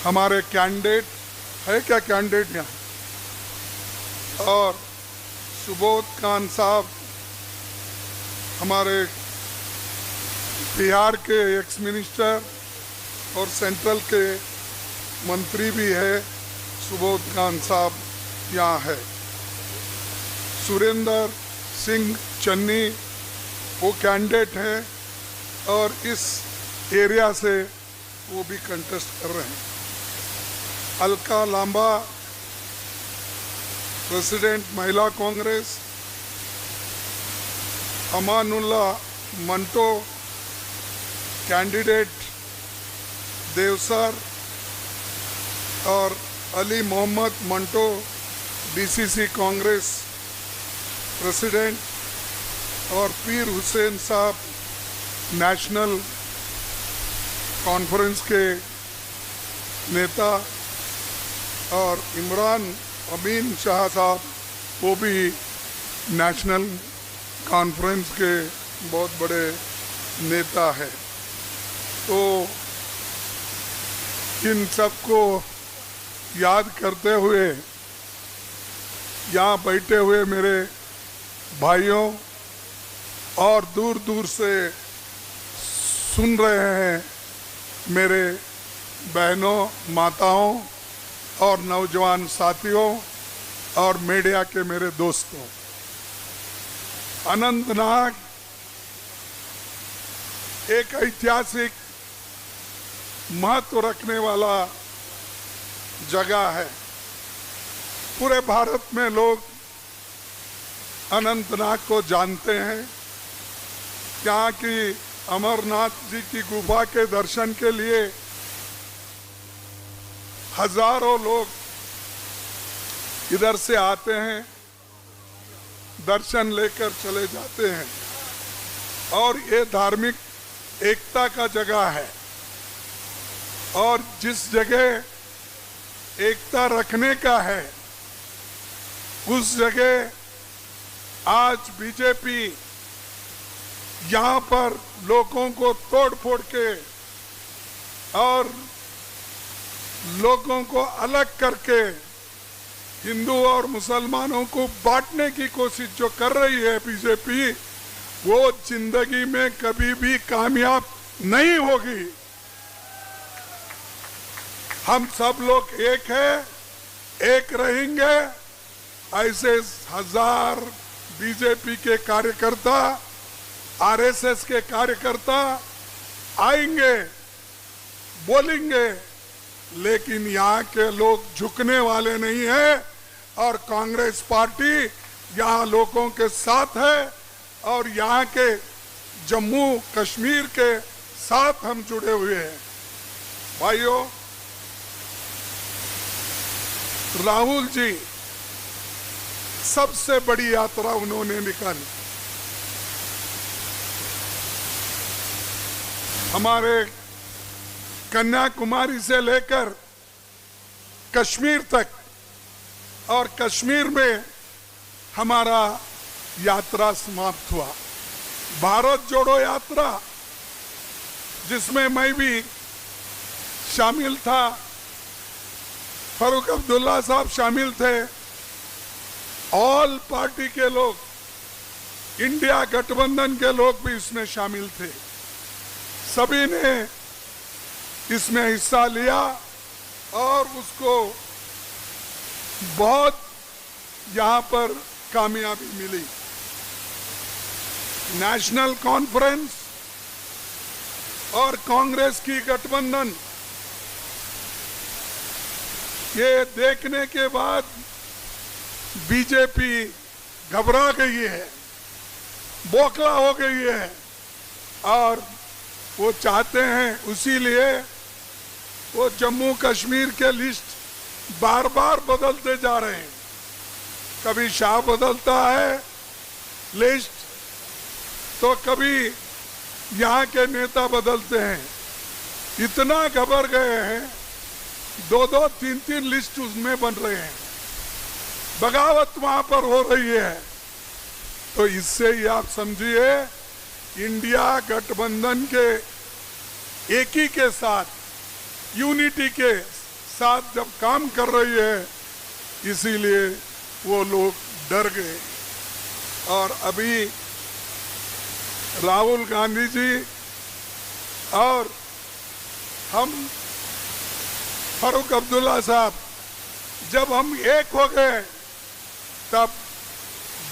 हमारे कैंडिडेट है, क्या कैंडिडेट यहाँ, और सुबोध खान साहब हमारे बिहार के एक्स मिनिस्टर और सेंट्रल के मंत्री भी है, सुबोध खान साहब यहाँ है। सुरेंद्र सिंह चन्नी वो कैंडिडेट हैं और इस एरिया से वो भी कंटेस्ट कर रहे हैं। अलका लांबा प्रेसिडेंट महिला कांग्रेस, अमानुल्ला मंटो कैंडिडेट देवसर, और अली मोहम्मद मंटो DCC कांग्रेस प्रेसिडेंट, और पीर हुसैन साहब नेशनल कॉन्फ्रेंस के नेता, और इमरान अमीन शाह साहब वो भी नेशनल कॉन्फ्रेंस के बहुत बड़े नेता है। तो इन सबको याद करते हुए यहाँ बैठे हुए मेरे भाइयों और दूर दूर से सुन रहे हैं मेरे बहनों, माताओं और नौजवान साथियों और मीडिया के मेरे दोस्तों, अनंतनाग एक ऐतिहासिक महत्व रखने वाला जगह है। पूरे भारत में लोग अनंतनाग को जानते हैं। यहाँ की अमरनाथ जी की गुफा के दर्शन के लिए हजारों लोग इधर से आते हैं, दर्शन लेकर चले जाते हैं, और ये धार्मिक एकता का जगह है। और जिस जगह एकता रखने का है उस जगह आज बीजेपी यहाँ पर लोगों को तोड़ फोड़ के और लोगों को अलग करके हिंदू और मुसलमानों को बांटने की कोशिश जो कर रही है बीजेपी, वो जिंदगी में कभी भी कामयाब नहीं होगी। हम सब लोग एक हैं, एक रहेंगे। ऐसे हजार बीजेपी के कार्यकर्ता, आरएसएस के कार्यकर्ता आएंगे, बोलेंगे, लेकिन यहाँ के लोग झुकने वाले नहीं है। और कांग्रेस पार्टी यहाँ लोगों के साथ है और यहाँ के जम्मू कश्मीर के साथ हम जुड़े हुए हैं। भाइयों, राहुल जी सबसे बड़ी यात्रा उन्होंने निकाली। हमारे कन्याकुमारी से लेकर कश्मीर तक, और कश्मीर में हमारा यात्रा समाप्त हुआ। भारत जोड़ो यात्रा, जिसमें मैं भी शामिल था, फारूक अब्दुल्ला साहब शामिल थे, ऑल पार्टी के लोग, इंडिया गठबंधन के लोग भी इसमें शामिल थे। सभी ने इसमें हिस्सा लिया और उसको बहुत यहाँ पर कामयाबी मिली। नेशनल कॉन्फ्रेंस और कांग्रेस की गठबंधन, ये देखने के बाद बीजेपी घबरा गई है, बौखला हो गई है और वो चाहते हैं, उसीलिए वो जम्मू कश्मीर के लिस्ट बार बार बदलते जा रहे हैं। कभी शाह बदलता है लिस्ट, तो कभी यहाँ के नेता बदलते हैं। इतना घबर गए हैं, 2-2, 3-3 लिस्ट उसमें बन रहे हैं, बगावत वहां पर हो रही है। तो इससे ही आप समझिए, इंडिया गठबंधन के एक ही के साथ, यूनिटी के साथ जब काम कर रही है, इसीलिए वो लोग डर गए। और अभी राहुल गांधी जी और हम फारूक अब्दुल्ला साहब, जब हम एक हो गए, तब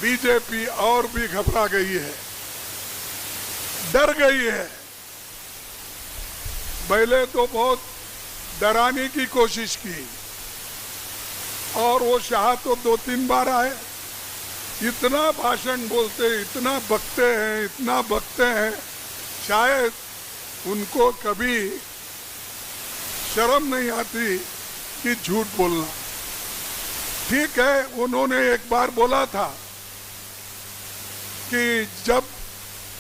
बीजेपी और भी घबरा गई है, डर गई है। पहले तो बहुत डराने की कोशिश की और वो शाह तो 2-3 बार आए, इतना भाषण बोलते, इतना बकते हैं, इतना बकते हैं, शायद उनको कभी शर्म नहीं आती कि झूठ बोलना। ठीक है, उन्होंने एक बार बोला था कि जब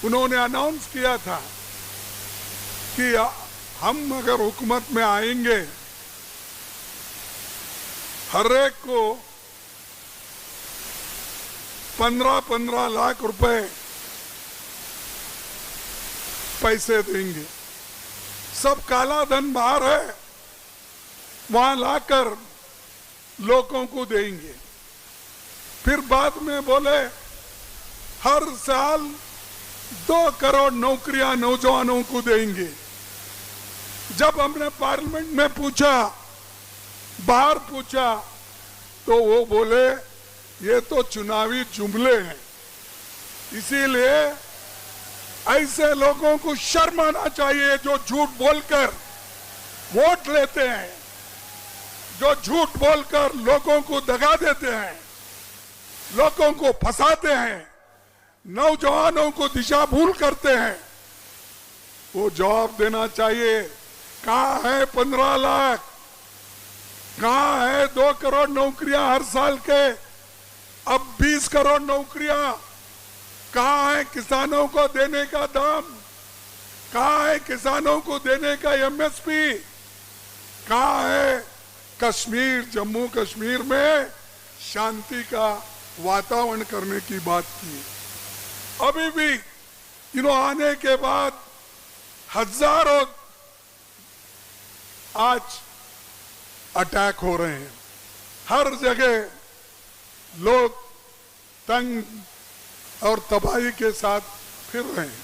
उन्होंने अनाउंस किया था कि हम अगर हुकूमत में आएंगे, हर एक को 15-15 लाख रुपए पैसे देंगे, सब काला धन बाहर है, वहां लाकर लोगों को देंगे। फिर बाद में बोले हर साल 2 करोड़ नौकरियां नौजवानों को देंगे। जब हमने पार्लियामेंट में पूछा, बाहर पूछा, तो वो बोले ये तो चुनावी जुमले हैं। इसीलिए ऐसे लोगों को शर्म आना चाहिए जो झूठ बोलकर वोट लेते हैं, जो झूठ बोलकर लोगों को दगा देते हैं, लोगों को फंसाते हैं, नौजवानों को दिशा भूल करते हैं। वो जवाब देना चाहिए, कहाँ है 15 लाख, कहाँ है 2 करोड़ नौकरियां हर साल के, अब 20 करोड़ नौकरियां, कहाँ है किसानों को देने का दाम, कहाँ है किसानों को देने का एमएसपी, कहाँ है कश्मीर, जम्मू कश्मीर में शांति का वातावरण करने की बात की। अभी भी आने के बाद हजारों आज अटैक हो रहे हैं, हर जगह लोग तंग और तबाही के साथ फिर रहे हैं,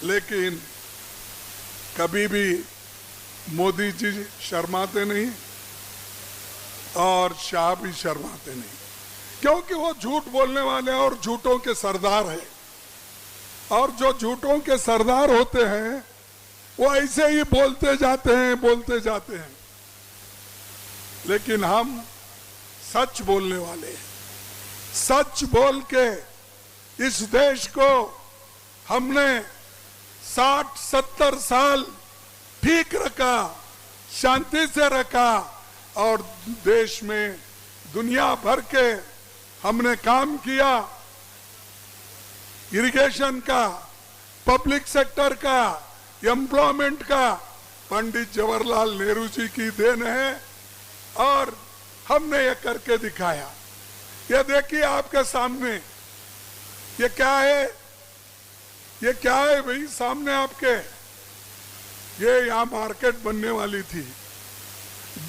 लेकिन कभी भी मोदी जी शर्माते नहीं और शाह भी शर्माते नहीं, क्योंकि वो झूठ बोलने वाले और झूठों के सरदार हैं। और जो झूठों के सरदार होते हैं वो ऐसे ही बोलते जाते हैं, लेकिन हम सच बोलने वाले हैं। सच बोल के इस देश को हमने 60-70 साल ठीक रखा, शांति से रखा, और देश में दुनिया भर के हमने काम किया। इरिगेशन का, पब्लिक सेक्टर का, एम्प्लॉयमेंट का पंडित जवाहरलाल नेहरू जी की देन है, और हमने ये करके दिखाया। ये देखिए आपके सामने, ये क्या है? ये क्या है भाई सामने आपके? ये यहाँ मार्केट बनने वाली थी।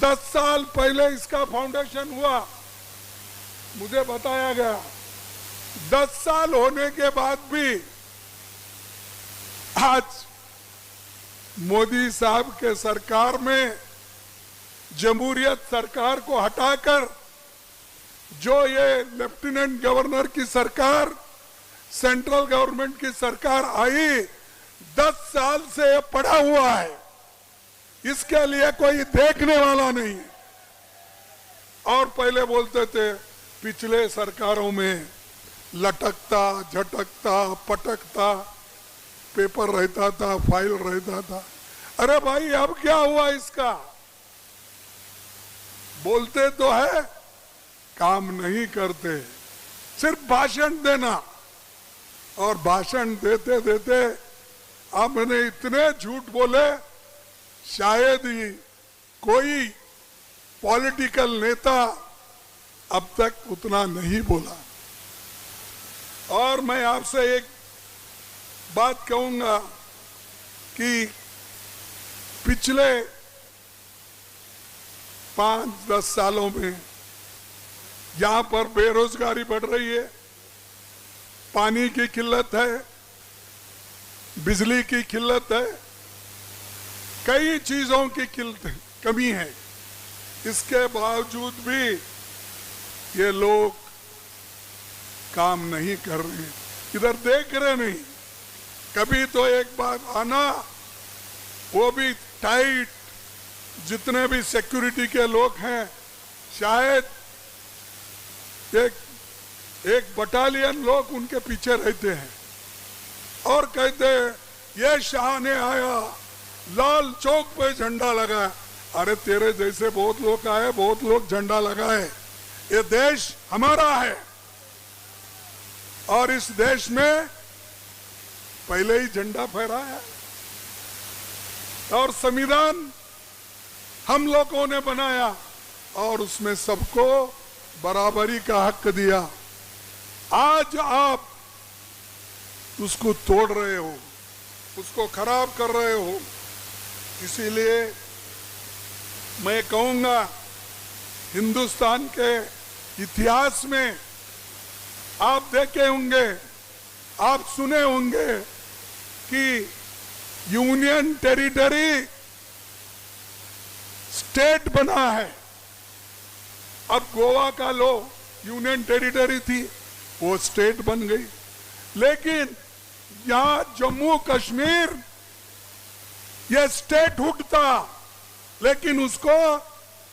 10 साल पहले इसका फाउंडेशन हुआ, मुझे बताया गया। 10 साल होने के बाद भी आज मोदी साहब के सरकार में जमहूरियत सरकार को हटाकर जो ये लेफ्टिनेंट गवर्नर की सरकार, सेंट्रल गवर्नमेंट की सरकार आई, 10 साल से ये पड़ा हुआ है। इसके लिए कोई देखने वाला नहीं है। और पहले बोलते थे पिछले सरकारों में लटकता, झटकता, पटकता पेपर रहता था, फाइल रहता था। अरे भाई अब क्या हुआ इसका? बोलते तो है, काम नहीं करते, सिर्फ भाषण देना। और भाषण देते देते आपने इतने झूठ बोले, शायद ही कोई पॉलिटिकल नेता अब तक उतना नहीं बोला। और मैं आपसे एक बात कहूंगा कि पिछले 5-10 सालों में यहां पर बेरोजगारी बढ़ रही है, पानी की किल्लत है, बिजली की किल्लत है, कई चीजों की कमी है। इसके बावजूद भी ये लोग काम नहीं कर रहे, इधर देख रहे नहीं। कभी तो एक बार आना, वो भी टाइट, जितने भी सिक्योरिटी के लोग हैं शायद एक बटालियन लोग उनके पीछे रहते हैं और कहते हैं ये शाह ने आया, लाल चौक पे झंडा लगाया। अरे तेरे जैसे बहुत लोग आए, बहुत लोग झंडा लगाए। ये देश हमारा है और इस देश में पहले ही झंडा फहराया और संविधान हम लोगों ने बनाया और उसमें सबको बराबरी का हक दिया। आज आप उसको तोड़ रहे हो, उसको खराब कर रहे हो। इसीलिए मैं कहूंगा, हिंदुस्तान के इतिहास में आप देखे होंगे, आप सुने होंगे कि यूनियन टेरिटरी स्टेट बना है। अब गोवा का लो यूनियन टेरिटरी थी, वो स्टेट बन गई। लेकिन यहां जम्मू कश्मीर ये स्टेटहुड था, लेकिन उसको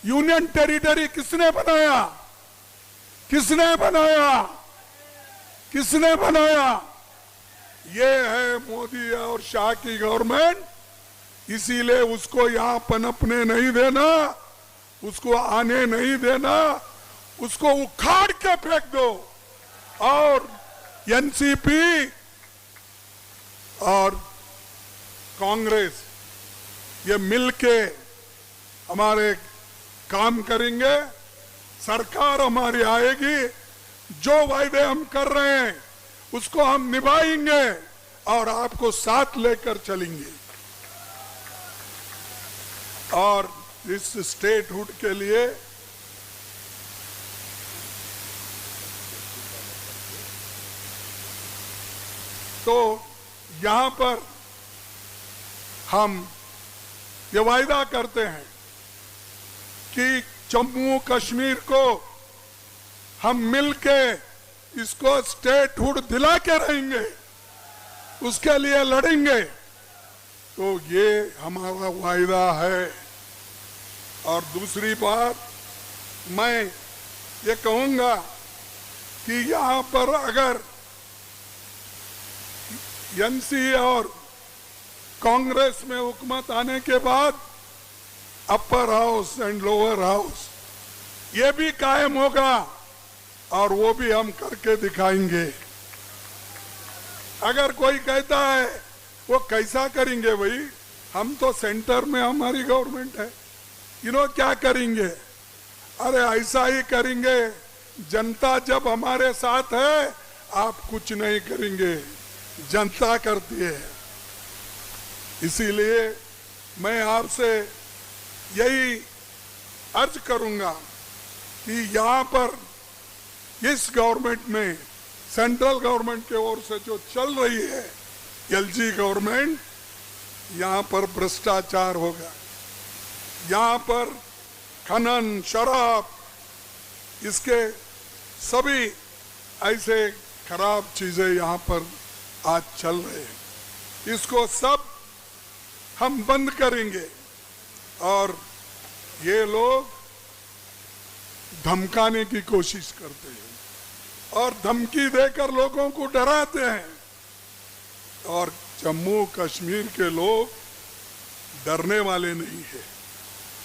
यूनियन टेरिटरी किसने बनाया? किसने बनाया? किसने बनाया? ये है मोदी और शाह की गवर्नमेंट। इसीलिए उसको यहां पनपने नहीं देना, उसको आने नहीं देना, उसको उखाड़ के फेंक दो। और एनसीपी और कांग्रेस ये मिलके हमारे काम करेंगे, सरकार हमारी आएगी, जो वायदे हम कर रहे हैं उसको हम निभाएंगे और आपको साथ लेकर चलेंगे। और इस स्टेटहुड के लिए तो यहां पर हम ये वायदा करते हैं कि जम्मू कश्मीर को हम मिलके इसको स्टेटहुड दिला के रहेंगे, उसके लिए लड़ेंगे। तो ये हमारा वायदा है। और दूसरी बात मैं ये कहूंगा कि यहां पर अगर एनसी और कांग्रेस में हुकूमत आने के बाद upper house and lower house ये भी कायम होगा और वो भी हम करके दिखाएंगे। अगर कोई कहता है वो कैसा करेंगे भाई, हम तो सेंटर में हमारी गवर्नमेंट है, क्या करेंगे? अरे ऐसा ही करेंगे, जनता जब हमारे साथ है आप कुछ नहीं करेंगे, जनता करती है। इसीलिए मैं आपसे यही अर्ज करूंगा कि यहाँ पर इस गवर्नमेंट में, सेंट्रल गवर्नमेंट की ओर से जो चल रही है एलजी गवर्नमेंट, यहाँ पर भ्रष्टाचार होगा, यहाँ पर खनन, शराब, इसके सभी ऐसे खराब चीजें यहाँ पर आज चल रहे हैं। इसको सब हम बंद करेंगे। और ये लोग धमकाने की कोशिश करते हैं और धमकी देकर लोगों को डराते हैं। और जम्मू कश्मीर के लोग डरने वाले नहीं है,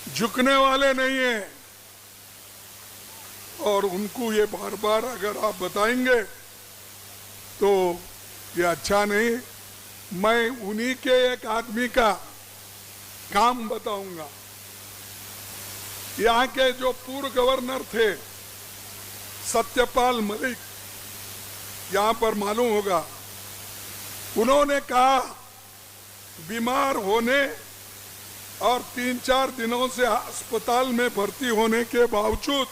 झुकने वाले नहीं है। और उनको ये बार बार अगर आप बताएंगे तो ये अच्छा नहीं। मैं उन्हीं के एक आदमी का काम बताऊंगा। यहाँ के जो पूर्व गवर्नर थे सत्यपाल मलिक, यहाँ पर मालूम होगा, उन्होंने कहा बीमार होने और 3-4 दिनों से अस्पताल में भर्ती होने के बावजूद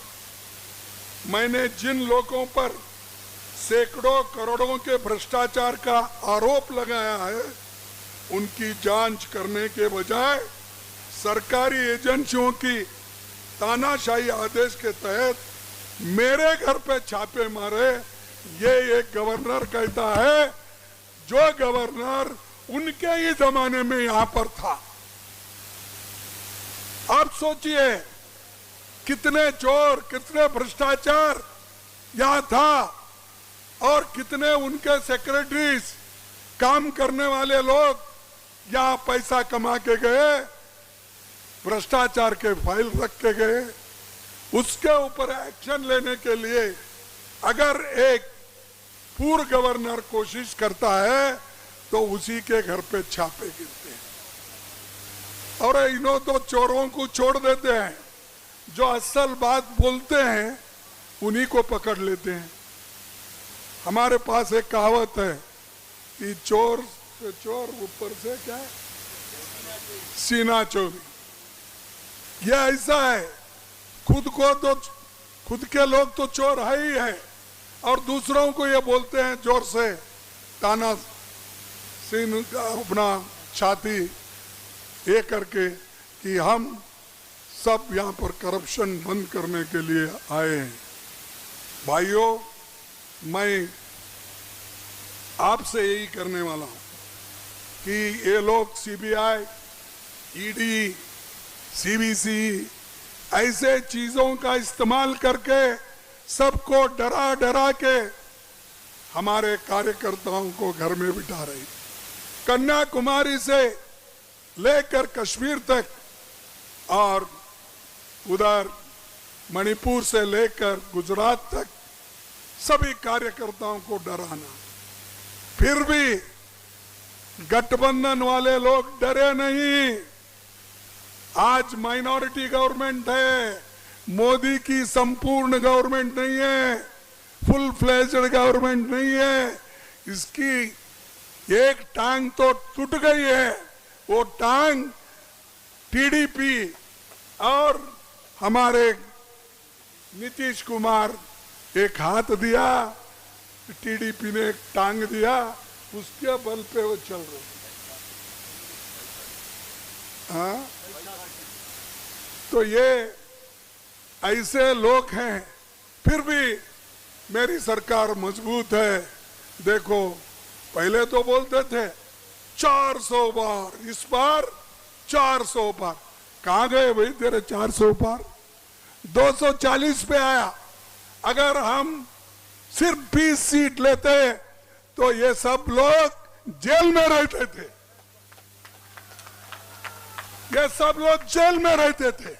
मैंने जिन लोगों पर सैकड़ों करोड़ों के भ्रष्टाचार का आरोप लगाया है उनकी जांच करने के बजाय सरकारी एजेंसियों की तानाशाही आदेश के तहत मेरे घर पे छापे मारे। ये एक गवर्नर कहता है जो गवर्नर उनके ही जमाने में यहां पर था। आप सोचिए कितने चोर, कितने भ्रष्टाचार यहां था और कितने उनके सेक्रेटरीज, काम करने वाले लोग यहां पैसा कमा के गए, भ्रष्टाचार के फाइल रख के गए। उसके ऊपर एक्शन लेने के लिए अगर एक पूर्व गवर्नर कोशिश करता है तो उसी के घर पे छापे गिरते हैं। और इन्हों तो चोरों को छोड़ देते हैं, जो असल बात बोलते हैं उन्हीं को पकड़ लेते हैं। हमारे पास एक कहावत है कि चोर से चोर, ऊपर से क्या है, सीना चोरी। ये ऐसा है, खुद के लोग तो चोर है ही है और दूसरों को ये बोलते हैं जोर से, ताना सीन अपना छाती ये करके कि हम सब यहाँ पर करप्शन बंद करने के लिए आए हैं। भाइयों, मैं आपसे यही करने वाला हूँ कि ये लोग सीबीआई, ईडी, सीबीसी ऐसे चीजों का इस्तेमाल करके सबको डरा डरा के हमारे कार्यकर्ताओं को घर में बिठा रही। कन्याकुमारी से लेकर कश्मीर तक और उधर मणिपुर से लेकर गुजरात तक सभी कार्यकर्ताओं को डराना। फिर भी गठबंधन वाले लोग डरे नहीं। आज माइनॉरिटी गवर्नमेंट है, मोदी की संपूर्ण गवर्नमेंट नहीं है, फुल फ्लेज्ड गवर्नमेंट नहीं है। इसकी एक टांग तो टूट गई है, वो टांग टीडीपी और हमारे नीतीश कुमार एक हाथ दिया, टीडीपी ने एक टांग दिया, उसके बल पे वो चल रहे। हाँ? तो ये ऐसे लोग हैं, फिर भी मेरी सरकार मजबूत है। देखो पहले तो बोलते थे 400 बार, इस बार 400 बार। कहाँ गए भाई तेरे 400 बार? 240 पे आया। अगर हम सिर्फ 20 सीट लेते तो ये सब लोग जेल में रहते थे, ये सब लोग जेल में रहते थे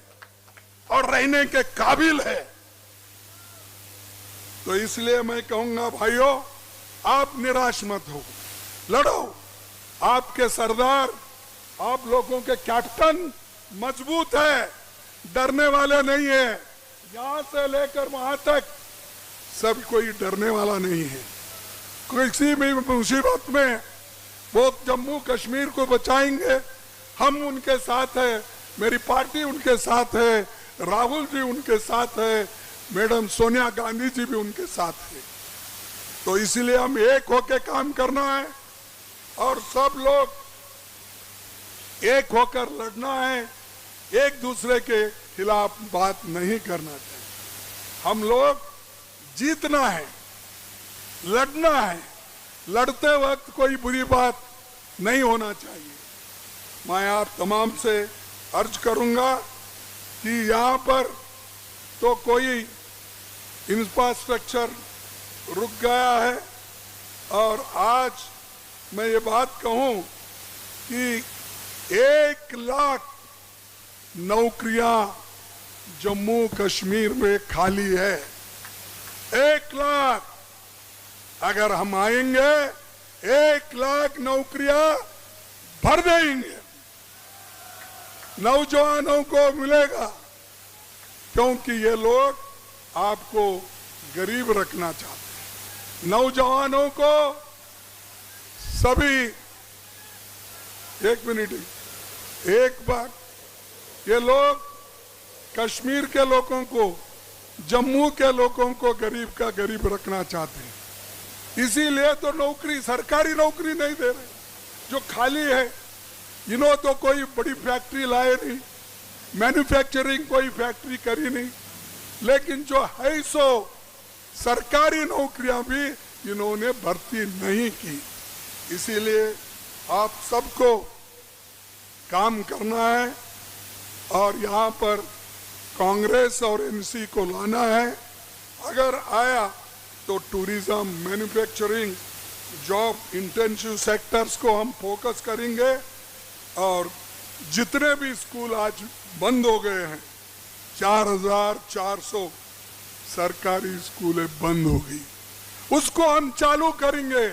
और रहने के काबिल है। तो इसलिए मैं कहूंगा भाइयों, आप निराश मत हो, लड़ो। आपके सरदार, आप लोगों के कैप्टन मजबूत है, डरने वाले नहीं है। यहां से लेकर वहां तक सब कोई डरने वाला नहीं है। किसी भी मुसीबत में वो जम्मू कश्मीर को बचाएंगे, हम उनके साथ है, मेरी पार्टी उनके साथ है, राहुल जी उनके साथ है, मैडम सोनिया गांधी जी भी उनके साथ है। तो इसीलिए हम एक होकर काम करना है और सब लोग एक होकर लड़ना है, एक दूसरे के खिलाफ बात नहीं करना चाहिए। हम लोग जीतना है, लड़ना है, लड़ते वक्त कोई बुरी बात नहीं होना चाहिए। मैं आप तमाम से अर्ज करूंगा कि यहाँ पर तो कोई इंफ्रास्ट्रक्चर रुक गया है और आज मैं ये बात कहूं कि 1 लाख नौकरियां जम्मू कश्मीर में खाली है। 1 लाख, अगर हम आएंगे 1 लाख नौकरियां भर देंगे, नौजवानों को मिलेगा, क्योंकि ये लोग आपको गरीब रखना चाहते हैं। नौजवानों को सभी, एक मिनट, एक बार, ये लोग कश्मीर के लोगों को, जम्मू के लोगों को गरीब का गरीब रखना चाहते हैं। इसीलिए तो नौकरी, सरकारी नौकरी नहीं दे रहे, जो खाली है। इन्हों तो कोई बड़ी फैक्ट्री लाए नहीं, मैन्युफैक्चरिंग कोई फैक्ट्री करी नहीं, लेकिन जो है सो सरकारी नौकरियां भी इन्होंने भर्ती नहीं की। इसीलिए आप सबको काम करना है और यहाँ पर कांग्रेस और एनसी को लाना है। अगर आया तो tourism, manufacturing, job intensive sectors को हम फोकस करेंगे और जितने भी स्कूल आज बंद हो गए हैं, 4400 सरकारी स्कूलें बंद हो गई, उसको हम चालू करेंगे,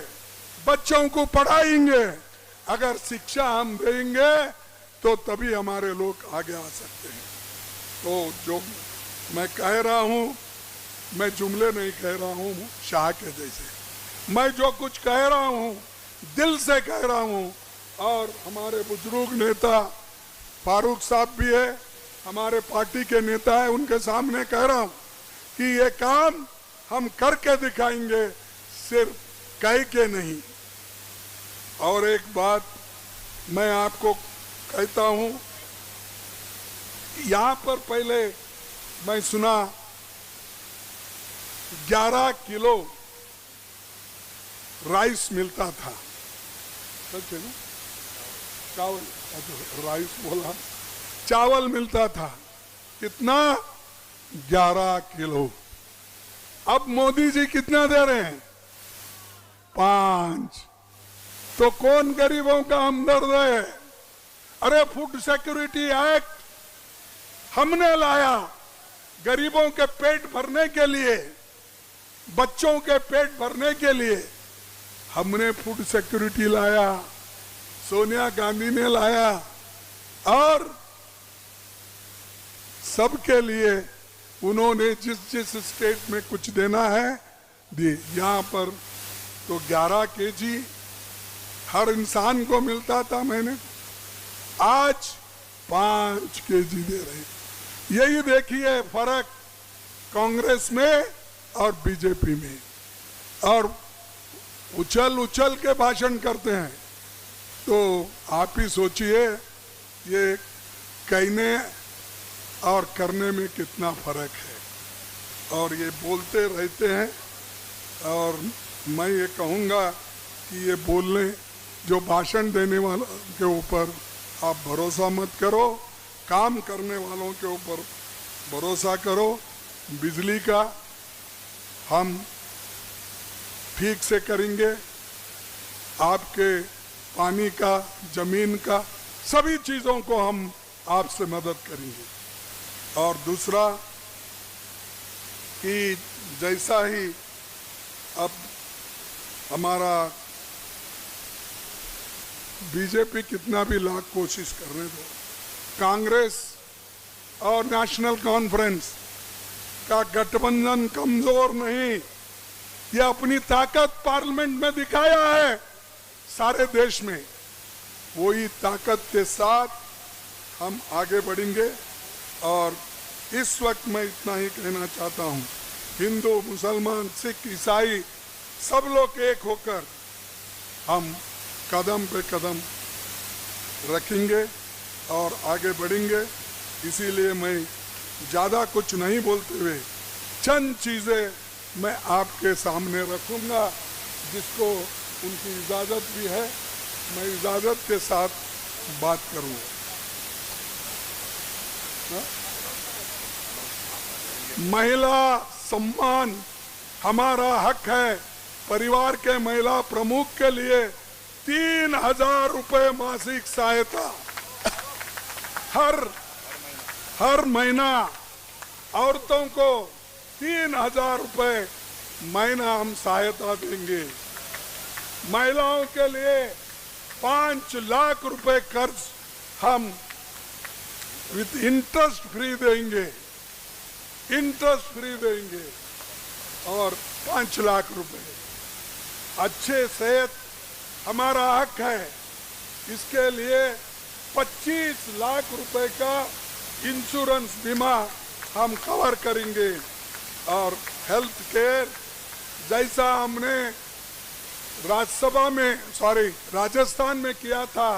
बच्चों को पढ़ाएंगे। अगर शिक्षा हम देंगे तो तभी हमारे लोग आगे आ सकते हैं। तो जो मैं कह रहा हूं, मैं जुमले नहीं कह रहा हूं शाह के जैसे, मैं जो कुछ कह रहा हूं दिल से कह रहा हूं। और हमारे बुजुर्ग नेता फारूक साहब भी है, हमारे पार्टी के नेता है, उनके सामने कह रहा हूं कि ये काम हम करके दिखाएंगे, सिर्फ कह के नहीं। और एक बात मैं आपको कहता हूं, यहां पर पहले मैं सुना 11 किलो राइस मिलता था, सच है ना? चावल, राइस बोला, चावल मिलता था, कितना? 11 किलो। अब मोदी जी कितना दे रहे हैं? 5। तो कौन गरीबों का हमदर्द है? अरे फूड सिक्योरिटी एक्ट हमने लाया गरीबों के पेट भरने के लिए, बच्चों के पेट भरने के लिए हमने फूड सिक्योरिटी लाया, सोनिया गांधी ने लाया और सबके लिए उन्होंने जिस जिस स्टेट में कुछ देना है दिए। यहाँ पर तो 11 केजी हर इंसान को मिलता था महीने, आज 5 केजी दे रहे। यही देखिए फर्क कांग्रेस में और बीजेपी में। और उछल उछल के भाषण करते हैं, तो आप ही सोचिए ये कहने और करने में कितना फर्क है, और ये बोलते रहते हैं। और मैं ये कहूँगा कि ये बोलने जो भाषण देने वालों के ऊपर आप भरोसा मत करो, काम करने वालों के ऊपर भरोसा करो। बिजली का हम ठीक से करेंगे, आपके पानी का, जमीन का, सभी चीज़ों को हम आपसे मदद करेंगे। और दूसरा कि जैसा ही अब हमारा बीजेपी कितना भी लाख कोशिश करने दो, कांग्रेस और नेशनल कॉन्फ्रेंस का गठबंधन कमजोर नहीं, ये अपनी ताकत पार्लियामेंट में दिखाया है सारे देश में। वही ताकत के साथ हम आगे बढ़ेंगे। और इस वक्त मैं इतना ही कहना चाहता हूँ, हिंदू, मुसलमान, सिख, ईसाई सब लोग एक होकर हम कदम पे कदम रखेंगे और आगे बढ़ेंगे। इसीलिए मैं ज़्यादा कुछ नहीं बोलते हुए चंद चीज़ें मैं आपके सामने रखूंगा, जिसको उनकी इजाज़त भी है, मैं इजाज़त के साथ बात करूंगा। महिला सम्मान हमारा हक है। परिवार के महिला प्रमुख के लिए 3,000 रुपए मासिक सहायता हर महीना, औरतों को 3,000 रुपए महीना हम सहायता देंगे। महिलाओं के लिए 5 लाख रुपए कर्ज हम विद इंटरेस्ट फ्री देंगे, और 5 लाख रुपए। अच्छे सेहत हमारा हक है, इसके लिए 25 लाख रुपए का इंश्योरेंस बीमा हम कवर करेंगे। और हेल्थ केयर जैसा हमने राजस्थान में किया था,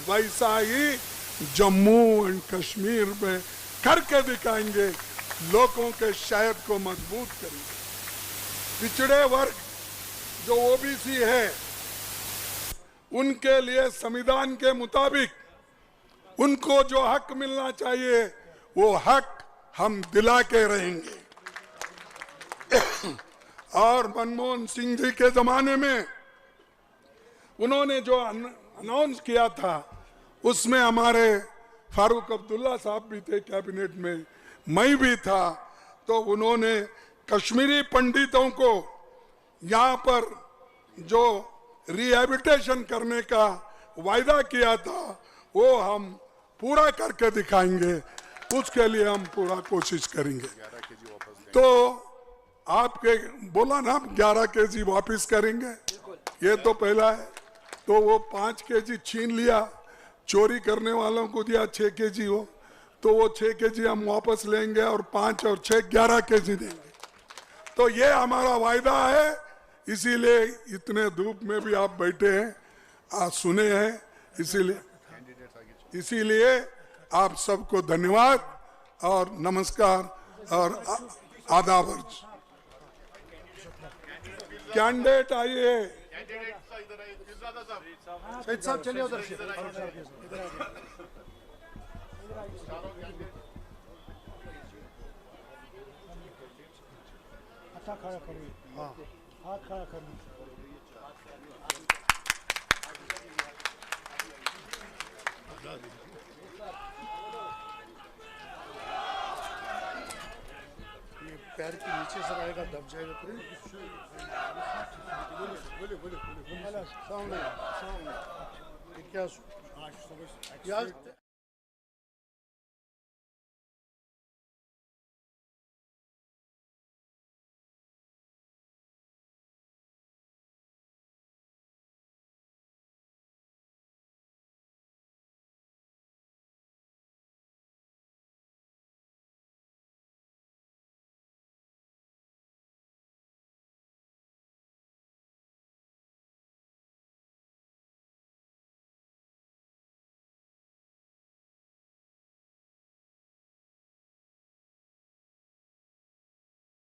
वैसा ही जम्मू एंड कश्मीर में करके दिखाएंगे, लोगों के शहद को मजबूत करेंगे। पिछड़े वर्ग जो ओबीसी है, उनके लिए संविधान के मुताबिक उनको जो हक मिलना चाहिए, वो हक हम दिला के रहेंगे। और मनमोहन सिंह जी के जमाने में उन्होंने जो अनाउंस किया था, उसमें हमारे फारूक अब्दुल्ला साहब भी थे कैबिनेट में, मैं भी था। तो उन्होंने कश्मीरी पंडितों को यहाँ पर जो रिहैबिलिटेशन करने का वायदा किया था, वो हम पूरा करके दिखाएंगे। उसके लिए हम पूरा कोशिश करेंगे। तो आपके बोला ना, 11 केजी वापस करेंगे, ये तो पहला है। तो वो 5 केजी छीन लिया, चोरी करने वालों को दिया 6 केजी हो, तो वो 6 केजी हम वापस लेंगे और 5 और 6 11 केजी देंगे। तो ये हमारा वायदा है। इसीलिए इतने धूप में भी आप बैठे हैं, आज सुने हैं, इसीलिए आप सबको धन्यवाद और नमस्कार और आदाब। कैंडिडेट आइए। शहीद साहब चलिए उधर से। अच्छा खड़ा करिए, हाँ हाथ खड़ा करिए। ये पैर के नीचे से रहेगा, दब जाएगा पूरे। बोले सामने क्या यार